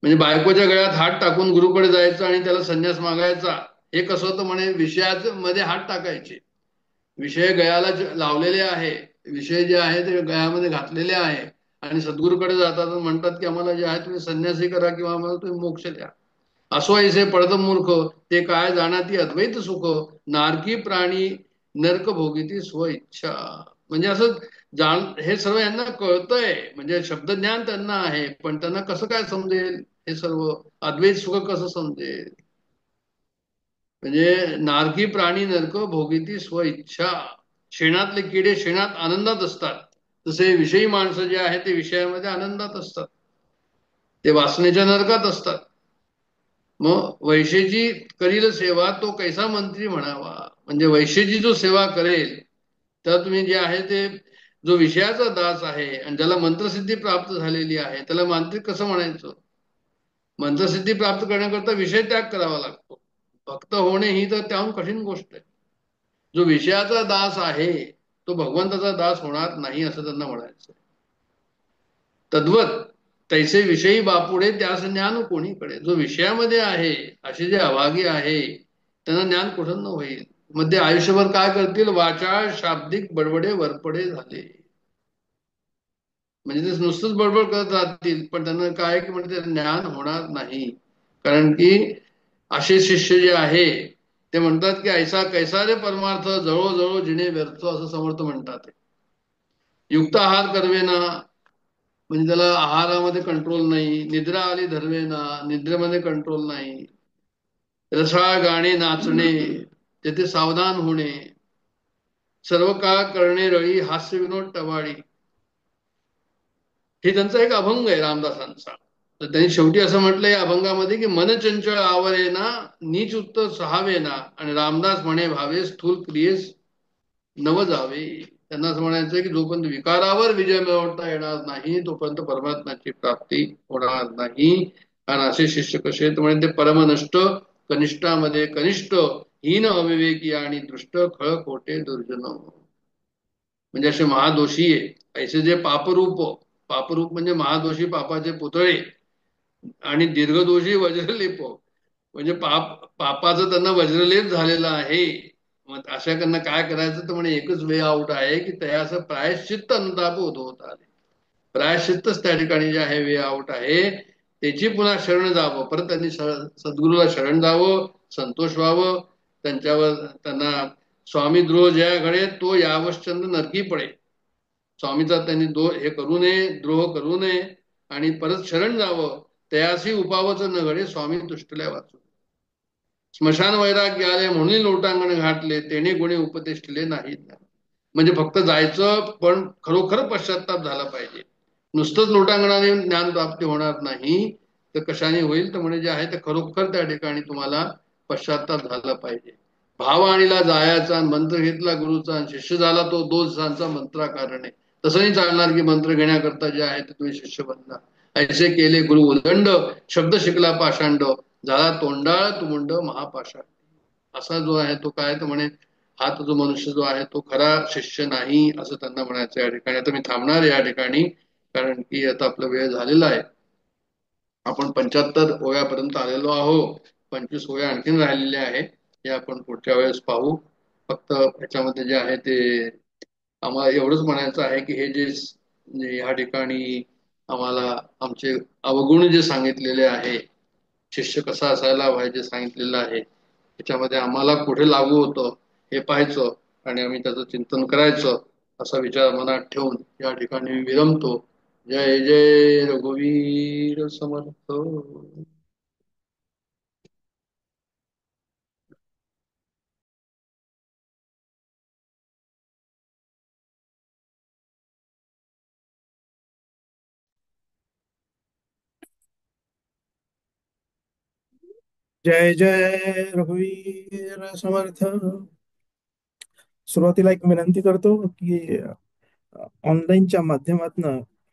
म्हणजे बायकोच्या गळ्यात हात टाकून गुरुकडे जायचं आणि त्याला संन्यास मागायचा. हे कसं होतं म्हणे, विषयाच मध्ये हात टाकायचे. विषय गळ्याला लावलेले आहे, विषय जे आहे ते गळ्यामध्ये घातलेले आहे आणि सद्गुरूकडे जातात आणि म्हणतात की आम्हाला जे आहे तुम्ही संन्यासी करा किंवा आम्हाला तुम्ही मोक्ष द्या. असो ऐसे पडत मूर्ख, ते काय जाणाती अद्वैत सुख, नारकी प्राणी नरक भोगीती स्व इच्छा. म्हणजे असं जाण हे सर्व यांना कळतंय, म्हणजे शब्दज्ञान त्यांना आहे, पण त्यांना कसं काय समजेल हे सर्व अद्वैत सुख कसं समजेल. म्हणजे नारकी प्राणी नरक भोगीती स्व इच्छा. शेणातले किडे शेणात आनंदात असतात, तसे विषयी माणसं जे आहे ते विषयामध्ये आनंदात असतात, ते वासनेच्या नरकात असतात. मग वैश्यची करील सेवा तो कैसा मंत्री म्हणावा. म्हणजे वैश्यची जो सेवा करेल, तर तुम्ही जे आहे ते जो विषयाचा दास आहे आणि ज्याला मंत्रसिद्धी प्राप्त झालेली आहे त्याला मांत्रिक कसं म्हणायचं. मंत्रसिद्धी प्राप्त करण्याकरता विषय त्याग करावा लागतो. भक्त होणे ही तर त्याहून कठीण गोष्ट आहे. जो विषयाचा दास आहे तो भगवंताचा दास होणार नाही असं त्यांना म्हणायचं. तद्वत तैसे विषयी बापुडे त्यास ज्ञान कोणीकडे. जो विषयामध्ये आहे असे जे अभागी आहे त्यांना ज्ञान कुठं न होईल. मध्ये आयुष्यभर काय करतील, वाचाळ शाब्दिक बडबडे वरपडे झाले. म्हणजे ते नुसतंच बडबड करत राहतील, पण त्यांना काय की म्हणजे ज्ञान होणार नाही. कारण की असे शिष्य जे आहे ते म्हणतात की ऐसा कैसा रे परमार्थ, जळो जिणे व्यर्थ असं समर्थ म्हणतात. युक्त आहार करवेना, म्हणजे त्याला आहारामध्ये कंट्रोल नाही. निद्रा आली धरवेना, निद्रेमध्ये कंट्रोल नाही. रसाळ गाणे नाचणे, तेथे सावधान होणे. सर्व काळ करणे रळी, हास्य विनोद टवाळी. हे त्यांचा एक अभंग आहे रामदासांचा. तर त्यांनी शेवटी असं म्हटलंय या अभंगामध्ये की मन चंचळ आवरेना, नीच उत्तर सहावेना, आणि रामदास म्हणे भावे स्थूल क्रियेस नव जावे. त्यांना असं म्हणायचं की जोपर्यंत विकारावर विजय मिळवता येणार नाही तोपर्यंत परमात्म्याची प्राप्ती होणार नाही. कारण असे शिष्य कसे आहेत म्हणजे ते परमनष्ट, कनिष्ठामध्ये कनिष्ठ, हीन अविवेकी आणि दृष्ट, खळ खोटे दुर्जन. म्हणजे असे महादोषी आहे ऐसे जे पापरूप. पापरूप म्हणजे महादोषी पापाचे पुतळे, आणि दीर्घदोषी वज्रलेप. म्हणजे पापाचं त्यांना वज्रलेप झालेला आहे. मग अशाकडनं काय करायचं तर म्हणे एकच वे आउट आहे की त्या असं प्रायश्चित्त अनुताप उद्भवत आले. प्रायश्चित्तच त्या ठिकाणी जे आहे वे आउट आहे. त्याची पुन्हा शरण जावं, परत त्यांनी सद्गुरूला शरण जावं, संतोष व्हावं त्यांच्यावर. त्यांना स्वामी द्रोह ज्या घडे तो यावश्चंद नरकी पडे. स्वामीचा त्यांनी हे करू नये, द्रोह करू नये, आणि परत शरण जावं. तयासी उपावच न घडे स्वामी तुष्टल्या वाचू. स्मशान वैराग्य आले म्हणून लोटांगण घातले, तेने गुणे उपदेशले नाही. म्हणजे फक्त जायचं पण खरोखर पश्चाताप झाला पाहिजे. नुसतंच लोटांगणाने ज्ञान प्राप्ती होणार नाही, तर कशाने होईल तर म्हणजे जे आहे ते खरोखर त्या ठिकाणी तुम्हाला पश्चाताप झाला पाहिजे. भाव आणीला जायचा, मंत्र घेतला गुरुचा, शिष्य झाला तो 2 दिवसांचा मंत्राकारणे. तसं नाही चालणार की मंत्र घेण्याकरता जे आहे ते तुम्ही शिष्य बनला. ऐसे केले गुरु उदंड, शब्द शिकला पाषांड, झाला तोंडाळ तुमुंड महापाषाण. असा जो आहे तो काय तर म्हणे हा तो जो मनुष्य जो आहे तो खरा शिष्य नाही असं त्यांना म्हणायचं या ठिकाणी. आता मी थांबणार आहे या ठिकाणी, कारण की आता आपला वेळ झालेला आहे. आपण 75 ओव्यापर्यंत आलेलो आहो. 25 ओव्या आणखीन राहिलेल्या आहे, हे आपण पुढच्या वेळेस पाहू. फक्त ह्याच्यामध्ये जे आहे ते आम्हाला एवढंच म्हणायचं आहे की हे जे ह्या ठिकाणी आम्हाला आमचे अवगुण जे सांगितलेले आहे, शिष्य कसा असायला पाहिजे सांगितलेलं आहे, त्याच्यामध्ये आम्हाला कुठे लागू होतं हे पाहायचं आणि आम्ही त्याचं चिंतन करायचं. असा विचार मनात ठेवून या ठिकाणी मी विरमतो. जय जय रघुवीर समर्थ. जय जय रघुवीर समर्थ. सुरुवातीला एक विनंती करतो की ऑनलाईनच्या माध्यमातून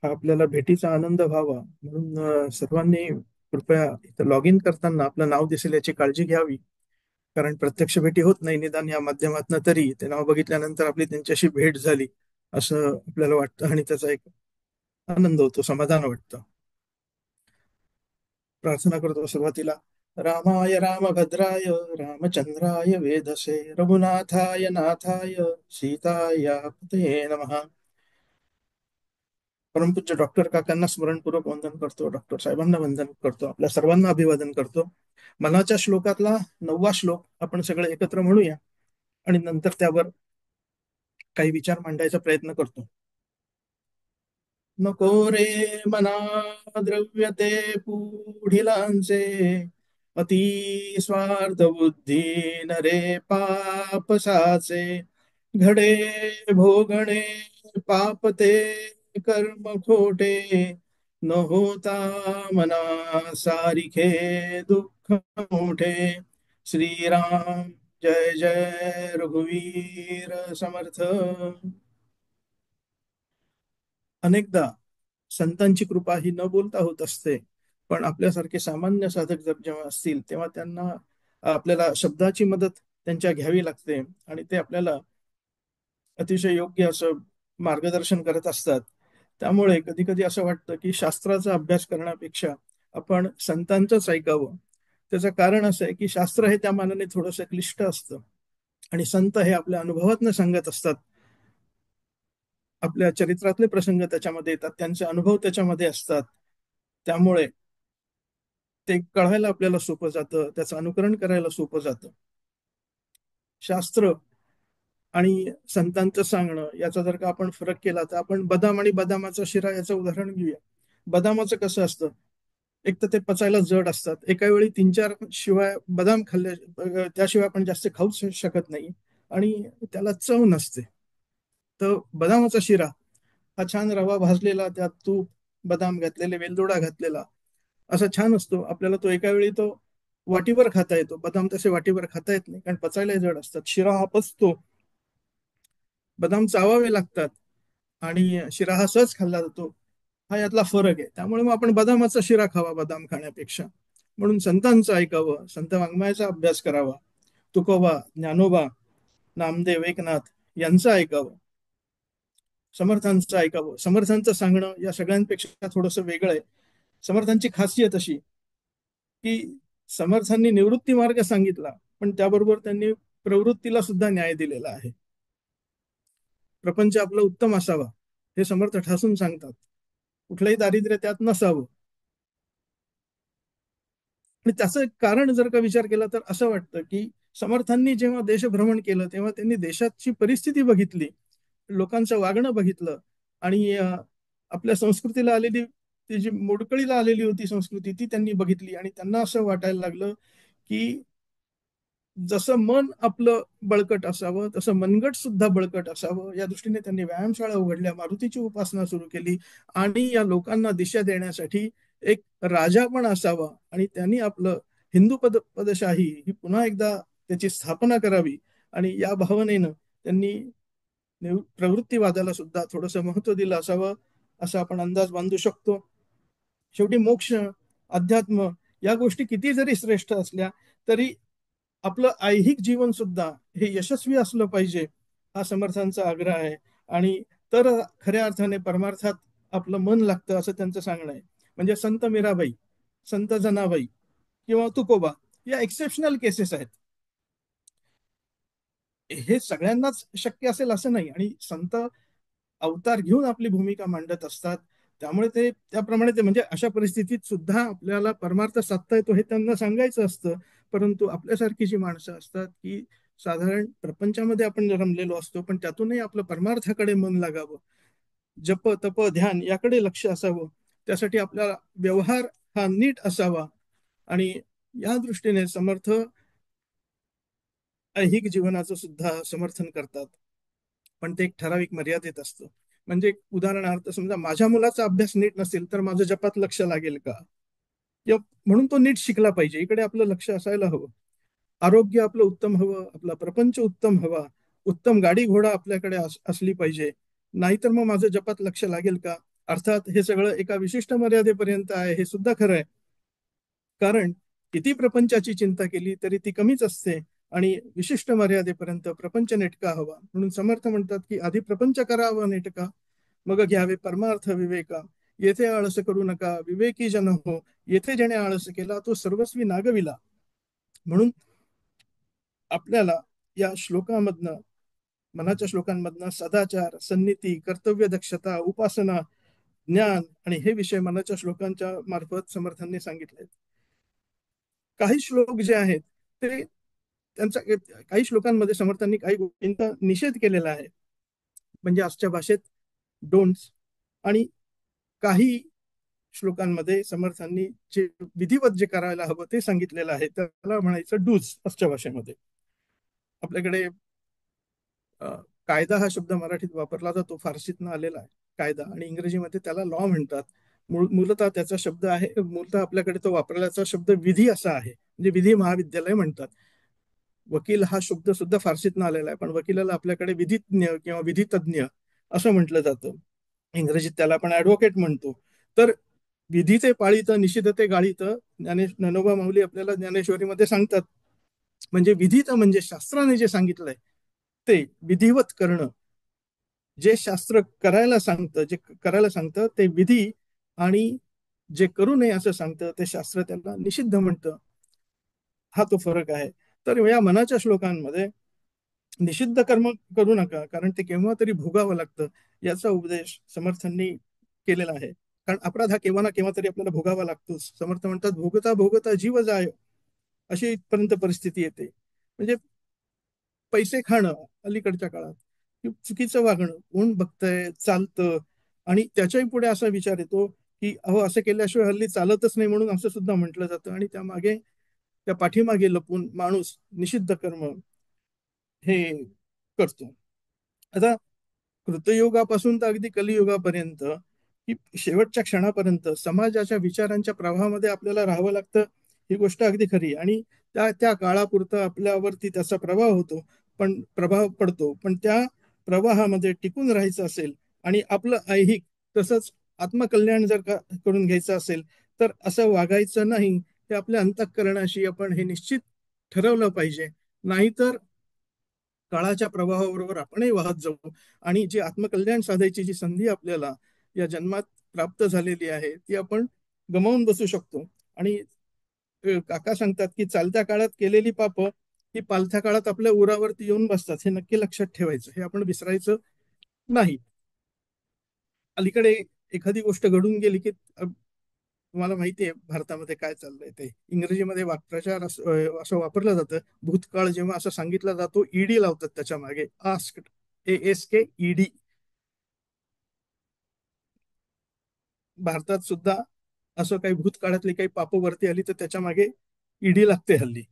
आपल्याला भेटीचा आनंद व्हावा म्हणून सर्वांनी कृपया इथं लॉग इन करताना आपलं नाव दिसेल याची काळजी घ्यावी. कारण प्रत्यक्ष भेटी होत नाही, निदान या माध्यमातून तरी ते नाव बघितल्यानंतर आपली त्यांच्याशी भेट झाली असं आपल्याला वाटतं आणि त्याचा एक आनंद होतो, समाधान वाटतं. प्रार्थना करतो सुरुवातीला. रामाय रामभद्राय रामचंद्राय वेधसे रघुनाथाय नाथाय सीताय पतये नमः. परमपूज्य डॉक्टर काकांना स्मरणपूर्वक वंदन करतो, डॉक्टर साहेबांना वंदन करतो, आपल्या सर्वांना अभिवादन करतो. मनाच्या श्लोकातला 9वा श्लोक आपण सगळे एकत्र म्हणूया आणि नंतर त्यावर काही विचार मांडायचा प्रयत्न करतो. नको रे मना द्रव्य ते पुढिलांचे, अति स्वार्थ बुद्धी नरे पापसाचे, घडे भोगणे पाप ते कर्म खोटे, न होता मना सारिखे दुःख मोठे. श्रीराम जय जय रघुवीर समर्थ. अनेकदा संतांची कृपा ही न बोलता होत असते, पण आपल्यासारखे सामान्य साधक जर जेव्हा असतील तेव्हा त्यांना आपल्याला शब्दाची मदत त्यांच्या घ्यावी लागते आणि ते आपल्याला अतिशय योग्य असं मार्गदर्शन करत असतात. त्यामुळे कधी कधी असं वाटतं की शास्त्राचा अभ्यास करण्यापेक्षा आपण संतांचंच ऐकावं. त्याचं कारण असं आहे की शास्त्र हे त्या मानाने थोडंसं क्लिष्ट असतं आणि संत हे आपल्या अनुभवातनं सांगत असतात. आपल्या चरित्रातले प्रसंग त्याच्यामध्ये येतात, त्यांचे अनुभव त्याच्यामध्ये असतात. त्यामुळे ते कळायला आपल्याला सोपं जातं, त्याचं अनुकरण करायला सोपं जातं. शास्त्र आणि संतांचं सांगणं याचा जर का आपण फरक केला तर आपण बदाम आणि बदामाचा शिरा याचं उदाहरण घेऊया. बदामाचं कसं असतं, एक तर ते पचायला जड असतात, एका वेळी 3-4 शिवाय बदाम खाल्ल्या त्याशिवाय आपण जास्त खाऊच शकत नाही आणि त्याला चव नसते. तर बदामाचा शिरा हा छान रवा भाजलेला, त्यात तूप, बदाम घातलेले, वेलदोडा घातलेला असा छान असतो. आपल्याला तो एका वेळी तो वाटीवर खाता येतो. बदाम तसे वाटीवर खाता येत नाही कारण पचायला जड असतात. शिरा हा पचतो, बदाम चावावे लागतात आणि शिरा हा सहज खाल्ला जातो. हा यातला फरक आहे. त्यामुळे मग आपण बदामाचा शिरा खावा बदाम खाण्यापेक्षा. म्हणून संतांचं ऐकावं, संत वाङ्मयाचा अभ्यास करावा, तुकोबा, ज्ञानोबा, नामदेव, एकनाथ यांचं ऐकावं, समर्थांचं ऐकावं. समर्थांचं सांगणं या सगळ्यांपेक्षा थोडंसं वेगळं आहे. समर्थांची खासियत अशी की समर्थांनी निवृत्ती मार्ग सांगितला, पण त्याबरोबर त्यांनी प्रवृत्तीला सुद्धा न्याय दिलेला आहे. प्रपंच आपलं उत्तम असावा हे समर्थ ठासून सांगतात. कुठलंही दारिद्र्य त्यात नसावं. आणि त्याचं कारण जर का विचार केला तर असं वाटतं की समर्थांनी जेव्हा देशभ्रमण केलं तेव्हा त्यांनी देशाची परिस्थिती बघितली, लोकांचं वागणं बघितलं आणि आपल्या संस्कृतीला आलेली ती जी मोडकळीला आलेली होती संस्कृती ती त्यांनी बघितली आणि त्यांना असं वाटायला लागलं की जसं मन आपलं बळकट असावं तसं मनगट सुद्धा बळकट असावं. या दृष्टीने त्यांनी व्यायामशाळा उघडल्या, मारुतीची उपासना सुरू केली आणि या लोकांना दिशा देण्यासाठी एक राजा पण असावा आणि त्यांनी आपलं हिंदू पदशाही ही पुन्हा एकदा त्याची स्थापना करावी आणि या भावनेनं त्यांनी प्रवृत्तीवादाला सुद्धा थोडंसं महत्व दिलं असावं, असा आपण अंदाज बांधू शकतो. शेवटी मोक्ष, अध्यात्म या गोष्टी किती जरी श्रेष्ठ असल्या तरी आपलं ऐहिक जीवन सुद्धा हे यशस्वी असलं पाहिजे, हा समर्थांचा आग्रह आहे. आणि तर खऱ्या अर्थाने परमार्थात आपलं मन लागतं असं त्यांचं सांगणं आहे. म्हणजे संत मीराबाई, संत जनाबाई किंवा तुकोबा या एक्सेप्शनल केसेस आहेत. हे सगळ्यांनाच शक्य असेल असं नाही आणि संत अवतार घेऊन आपली भूमिका मांडत असतात. त्यामुळे ते त्याप्रमाणे ते म्हणजे अशा परिस्थितीत सुद्धा आपल्याला परमार्थ साधता येतो हे त्यांना सांगायचं असतं. परंतु आपल्यासारखी जी माणसं असतात की साधारण प्रपंचामध्ये आपण रमलेलो असतो, पण त्यातूनही आपलं परमार्थाकडे मन लागावं, जप तप ध्यान याकडे लक्ष असावं, त्यासाठी आपला व्यवहार हा नीट असावा आणि या दृष्टीने समर्थ ऐहिक जीवनाचं सुद्धा समर्थन करतात. पण ते एक ठराविक मर्यादेत असतं. म्हणजे उदाहरणार्थ समजा माझ्या मुलाचा अभ्यास नीट नसेल तर माझं जपात लक्ष लागेल का, किंवा म्हणून तो नीट शिकला पाहिजे इकडे आपलं लक्ष असायला हवं. आरोग्य आपलं उत्तम हवं, आपला प्रपंच उत्तम हवा, उत्तम गाडी घोडा आपल्याकडे असली पाहिजे, नाहीतर मग माझं जपात लक्ष लागेल का. अर्थात हे सगळं एका विशिष्ट मर्यादेपर्यंत आहे हे सुद्धा खरं आहे, कारण किती प्रपंचाची चिंता केली तरी ती कमीच असते आणि विशिष्ट मर्यादेपर्यंत प्रपंच नेटका हवा. म्हणून समर्थ म्हणतात की आधी प्रपंच करावा नेटका, मग घ्यावे परमार्थ विवेका. येथे आळस करू नका विवेकी जन हो, येथे ज्याने आळस केला तो सर्वस्वी नागविला. म्हणून आपल्याला या श्लोकामधनं, मनाच्या श्लोकांमधनं सदाचार, सन्नीती, कर्तव्य दक्षता, उपासना ज्ञान आणि हे विषय मनाच्या श्लोकांच्या मार्फत समर्थांनी सांगितले. काही श्लोक जे आहेत ते त्यांचा काही श्लोकांमध्ये समर्थांनी काही गोष्टींचा निषेध केलेला आहे, म्हणजे आजच्या भाषेत डोंट्स, आणि काही श्लोकांमध्ये समर्थांनी जे विधिवत जे करायला हवं ते सांगितलेलं आहे, त्याला म्हणायचं डूज आजच्या भाषेमध्ये. आपल्याकडे कायदा हा शब्द मराठीत वापरला जातो, फारसीतनं आलेला आहे कायदा, आणि इंग्रजीमध्ये त्याला लॉ म्हणतात. मूलतः त्याचा शब्द आहे, मूलतः आपल्याकडे तो वापरल्याचा शब्द विधी असा आहे, म्हणजे विधी महाविद्यालय म्हणतात. वकील हा शब्द सुद्धा फारसीतनं आलेला आहे, पण वकिलाला आपल्याकडे विधिज्ञ किंवा विधितज्ञ असं म्हटलं जातं. इंग्रजीत त्याला आपण ऍडव्होकेट म्हणतो. तर विधीचे पाळीत निषिद्धते गाळीत ज्ञानोबा माऊली आपल्याला ज्ञानेश्वरीमध्ये सांगतात. म्हणजे विधित म्हणजे शास्त्राने जे सांगितलंय ते विधिवत करणं, जे शास्त्र करायला सांगतं ते विधी, आणि जे करू नये असं सांगतं ते शास्त्र त्याला निषिद्ध म्हणतं. हा तो फरक आहे. तर या मनाच्या श्लोकांमध्ये निषिद्ध कर्म करू नका, कारण ते केव्हा तरी भोगावं लागतं, याचा उपदेश समर्थांनी केलेला आहे. कारण अपराध हा केव्हा ना केव्हा तरी आपल्याला भोगावा लागतोच. समर्थ म्हणतात, भोगता भोगता जीव जाय, अशी इथपर्यंत परिस्थिती येते. म्हणजे पैसे खाणं अलीकडच्या काळात, चुकीचं वागणं, कोण बघतंय, चालतं, आणि त्याच्याही पुढे असा विचार येतो की अहो असं केल्याशिवाय हल्ली चालतच नाही, म्हणून असं सुद्धा म्हटलं जातं. आणि त्या पाठीमागे लपून माणूस निषिद्ध कर्म हे करतो. आता कृतयुगापासून तर अगदी कलियुगापर्यंत, की शेवटच्या क्षणापर्यंत समाजाच्या विचारांच्या प्रवाहामध्ये आपल्याला राहावं लागतं, ही गोष्ट अगदी खरी. आणि त्या त्या काळापुरतं आपल्यावरती त्याचा प्रभाव पडतो. पण त्या प्रवाहामध्ये टिकून राहायचं असेल आणि आपलं ऐहिक तसंच आत्मकल्याण जर करून घ्यायचं असेल, तर असं वागायचं नाही. हे आपल्या अंतःकरणाशी आपण हे निश्चित ठरवलं पाहिजे. नाहीतर काळाच्या प्रवाहाबरोबर आपणही वाहत जाऊ, आणि जी आत्मकल्याण साधायची जी संधी आपल्याला या जन्मात प्राप्त झालेली आहे ती आपण गमावून बसू शकतो. आणि काका सांगतात की चालत्या काळात केलेली पाप ही पालथ्या काळात आपल्या उरावरती येऊन बसतात, हे नक्की लक्षात ठेवायचं, हे आपण विसरायचं नाही. अलीकडे एखादी गोष्ट घडून गेली की तुम्हाला माहिती आहे भारतामध्ये काय चाललंय ते, इंग्रजीमध्ये वाक्प्रचार असं वापरलं जातं, भूतकाळ जेव्हा असं सांगितलं जातो, ईडी लावतात त्याच्या मागे, आस्क्ड, ASKED. भारतात सुद्धा असं काही भूतकाळातली काही पाप वरती आली तर त्याच्या मागे ईडी लागते हल्ली.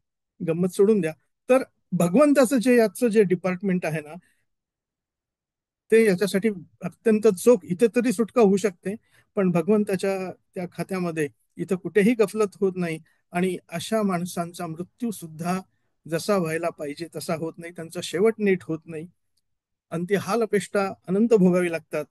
गंमत सोडून द्या. तर भगवंताचं याचं जे डिपार्टमेंट आहे ना, ते याच्यासाठी अत्यंत चोख. इथे तरी सुटका होऊ शकते, पण भगवंताच्या त्या खात्यामध्ये इथं कुठेही गफलत होत नाही. आणि अशा माणसांचा मृत्यू सुद्धा जसा व्हायला पाहिजे तसा होत नाही, त्यांचा शेवट नीट होत नाही, आणि ती हाल अपेष्टा अनंत भोगावी लागतात.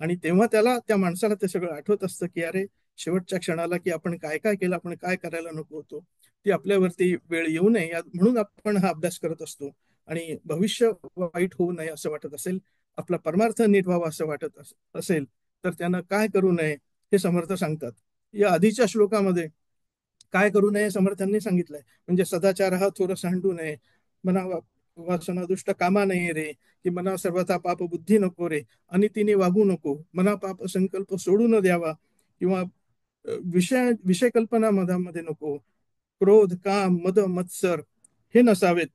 आणि तेव्हा त्या माणसाला ते सगळं आठवत असतं की अरे, शेवटच्या क्षणाला की आपण काय काय केलं, आपण काय करायला नको होतो, ती आपल्यावरती वेळ येऊ नये म्हणून आपण हा अभ्यास करत असतो. आणि भविष्य वाईट होऊ नये असं वाटत असेल, आपला परमार्थ नीट व्हावा असं वाटत असेल, तर त्यानं काय करू नये हे समर्थ सांगतात. या आधीच्या श्लोकामध्ये काय करू नये समर्थांनी सांगितलंय, म्हणजे सदाचार हा थोर सांडू नये, मना वासना दुष्ट कामा नये रे, की मना सर्वथा पाप बुद्धी नको रे, आणि तिने वागू नको, मना पाप संकल्प सोडू न द्यावा, किंवा विषय कल्पना मधामध्ये नको, क्रोध काम मद मत्सर हे नसावेत.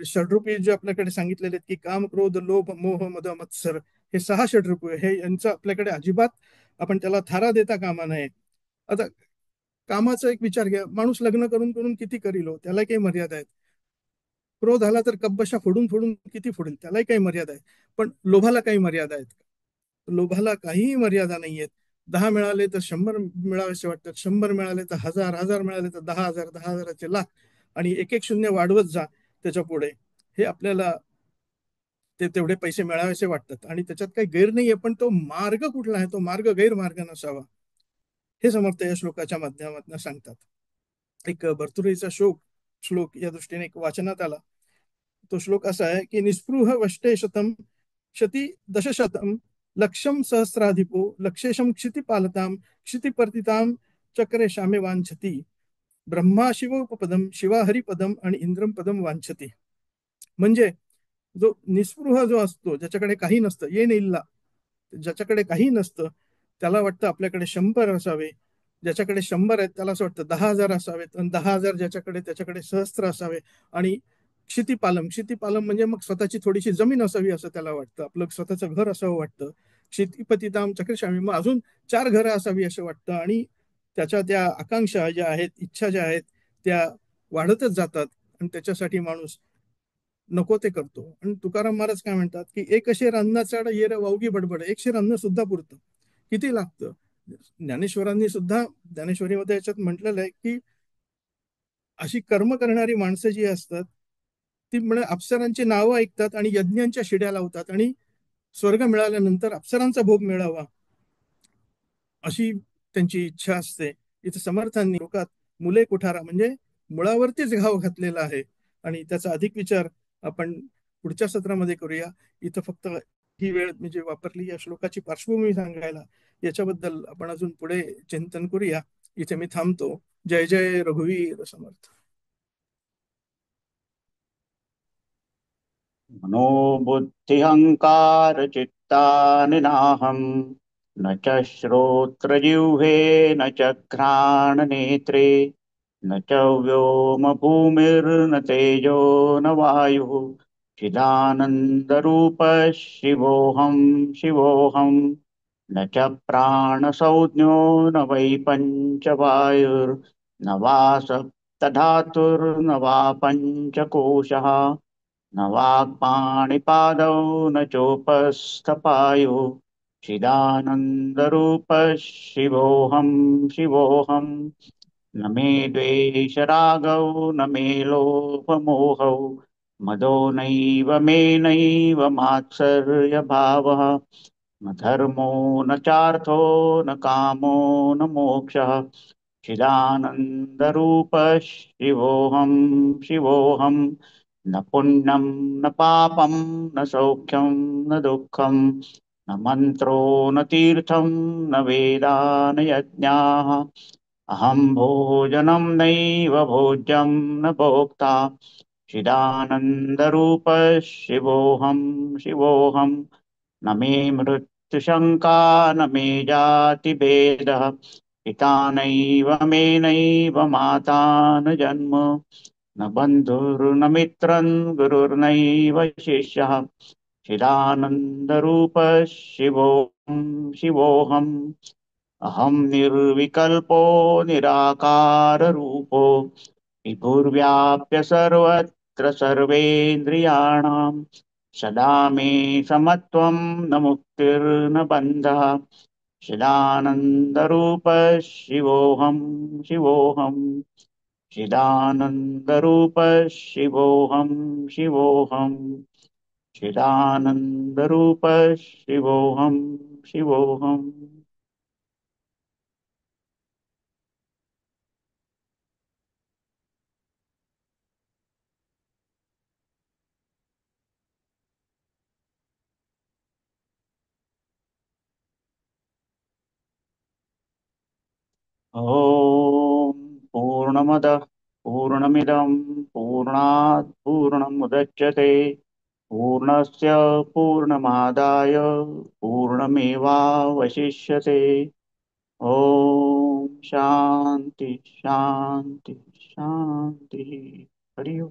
षड्रूपी जे आपल्याकडे सांगितलेले आहेत की काम क्रोध लोभ मोह मद मत्सर, हे 6 षड्रूपी, हे यांचं आपल्याकडे अजिबात आपण त्याला थारा देता कामा नये. आता कामाचा एक विचार घ्या, माणूस लग्न करून करून किती करील हो, त्याला काही मर्यादा आहेत. क्रोध आला तर कब्बशा फोडून फोडून किती फोडेल, त्यालाही काही मर्यादा आहे. पण लोभाला काही मर्यादा आहेत का? लोभाला काहीही मर्यादा नाहीयेत. 10 मिळाले तर 100 मिळावेसे वाटतात, 100 मिळाले तर 1000, 1000 मिळाले तर 10,000, 10,000चे लाख, आणि एक एक शून्य वाढवत जा त्याच्या पुढे. हे आपल्याला तेवढे पैसे मिळावेसे वाटतात, आणि त्याच्यात काही गैर नाहीये, पण तो मार्ग कुठला आहे, तो मार्ग गैरमार्ग नसावा, हे समर्थ या श्लोकाच्या माध्यमातून सांगतात. एक भर्तृहरीचा श्लोक या दृष्टीने एक वाचनात आला. तो श्लोक असा आहे की निस्पृह वष्टे शतम शती दशशतम लक्षम सहस्राधिपो लक्षेशम क्षिती पालताम क्षिती पर्तिताम चक्रे शामे वांछती ब्रह्मा शिवोपपदम शिवा हरिपदम आणि इंद्रम पदम वांछती. म्हणजे जो निस्पृह जो असतो, ज्याच्याकडे काही नसतं, ये इल्ला, ज्याच्याकडे काही नसतं त्याला वाटतं आपल्याकडे 100 असावे, ज्याच्याकडे 100 आहेत त्याला असं वाटतं 10,000 असावेत, आणि 10,000 ज्याच्याकडे त्याच्याकडे सहस्त्र असावे. आणि क्षितिपालम, क्षितिपालम म्हणजे मग स्वतःची थोडीशी जमीन असावी असं त्याला वाटतं, आपलं स्वतःचं घर असावं वाटतं. क्षितिपतिताम चक्रशामी, मग अजून 4 घरं असावी असं वाटतं. आणि त्याच्या त्या आकांक्षा ज्या आहेत, इच्छा ज्या आहेत, त्या वाढतच जातात. आणि त्याच्यासाठी माणूस नको ते करतो. आणि तुकाराम महाराज काय म्हणतात की एक शेर अन्नाचा येर वावगी बडबड, एक शेर अन्न सुद्धा पुरतं, किती लागतं. ज्ञानेश्वरांनी सुद्धा ज्ञानेश्वरीमध्ये याच्यात म्हटलेलं आहे की अशी कर्म करणारी माणसं जी असतात ती म्हणजे अप्सरांची नावं ऐकतात आणि यज्ञांच्या शिड्या लावतात, आणि स्वर्ग मिळाल्यानंतर अप्सरांचा भोग मिळावा अशी त्यांची इच्छा असते. इथे समर्थांनी लोकात मुले कुठारा म्हणजे मुळावरतीच घाव घातलेला आहे. आणि त्याचा अधिक विचार आपण पुढच्या सत्रामध्ये करूया. इथं फक्त ही वेळ म्हणजे वापरली या श्लोकाची पार्श्वभूमी सांगायला, याच्याबद्दल आपण अजून पुढे चिंतन करूया. इथे मी थांबतो. जय जय रघुवीर समर्थ. मनोबुद्धिहंकार चित्तानि नाहम् न च श्रोत्रजिह्वे न च घ्राणनेत्रे न च व्योम भूमिर्न तेजो न वायुः चिदानन्दरूपः शिवोऽहं शिवोऽहं न च प्राणसंज्ञो न वै पञ्चवायुर्न वा सप्तधातुर्न वा पञ्चकोशः न वाक्पाणिपादौ न चोपस्थपायु चिदानन्दरूपः शिवोऽहं शिवोऽहं न मे द्वेषरागौ न मे लोभमोहौ मदो नैव मे नैव मात्सर्यभावः न धर्मो न चार्थो न कामो न मोक्षः चिदानन्दरूपः शिवोऽहं शिवोऽहं न पुण्यं न पापं न सौख्यं न दुःखं न मन्त्रो न तीर्थं न वेदा न यज्ञाः अहं भोजनं नैव भोज्यं न भोक्ता चिदानन्दरूपः शिवोऽहं शिवोऽहं न मे मृत्युशङ्का न मे जातिभेदः पिता नैव मे नैव माता न जन्म न बन्धुर्न मित्रं गुरुर्नैव शिष्यः चिदानन्दरूपः शिवोऽहं शिवोऽहम् अहं निर्विकल्पो निराकाररूपो विभुर्व्याप्य सर्वत्र सर्वेन्द्रियाणां सदा मे समत्वं न मुक्तिर्न बन्धः चिदानन्दरूपः शिवोऽहं शिवोऽहम् चिदानन्दरूपः शिवोऽहं शिवोऽहम् चिदानन्दरूपः शिवोऽहं शिवोऽहम् ॐ पूर्णमदः पूर्णमिदं पूर्णात् पूर्णमुदच्यते पूर्णस्य पूर्णमादाय पूर्णमेवावशिष्यते ॐ शान्ति शान्ति शान्तिः हरि ओम्।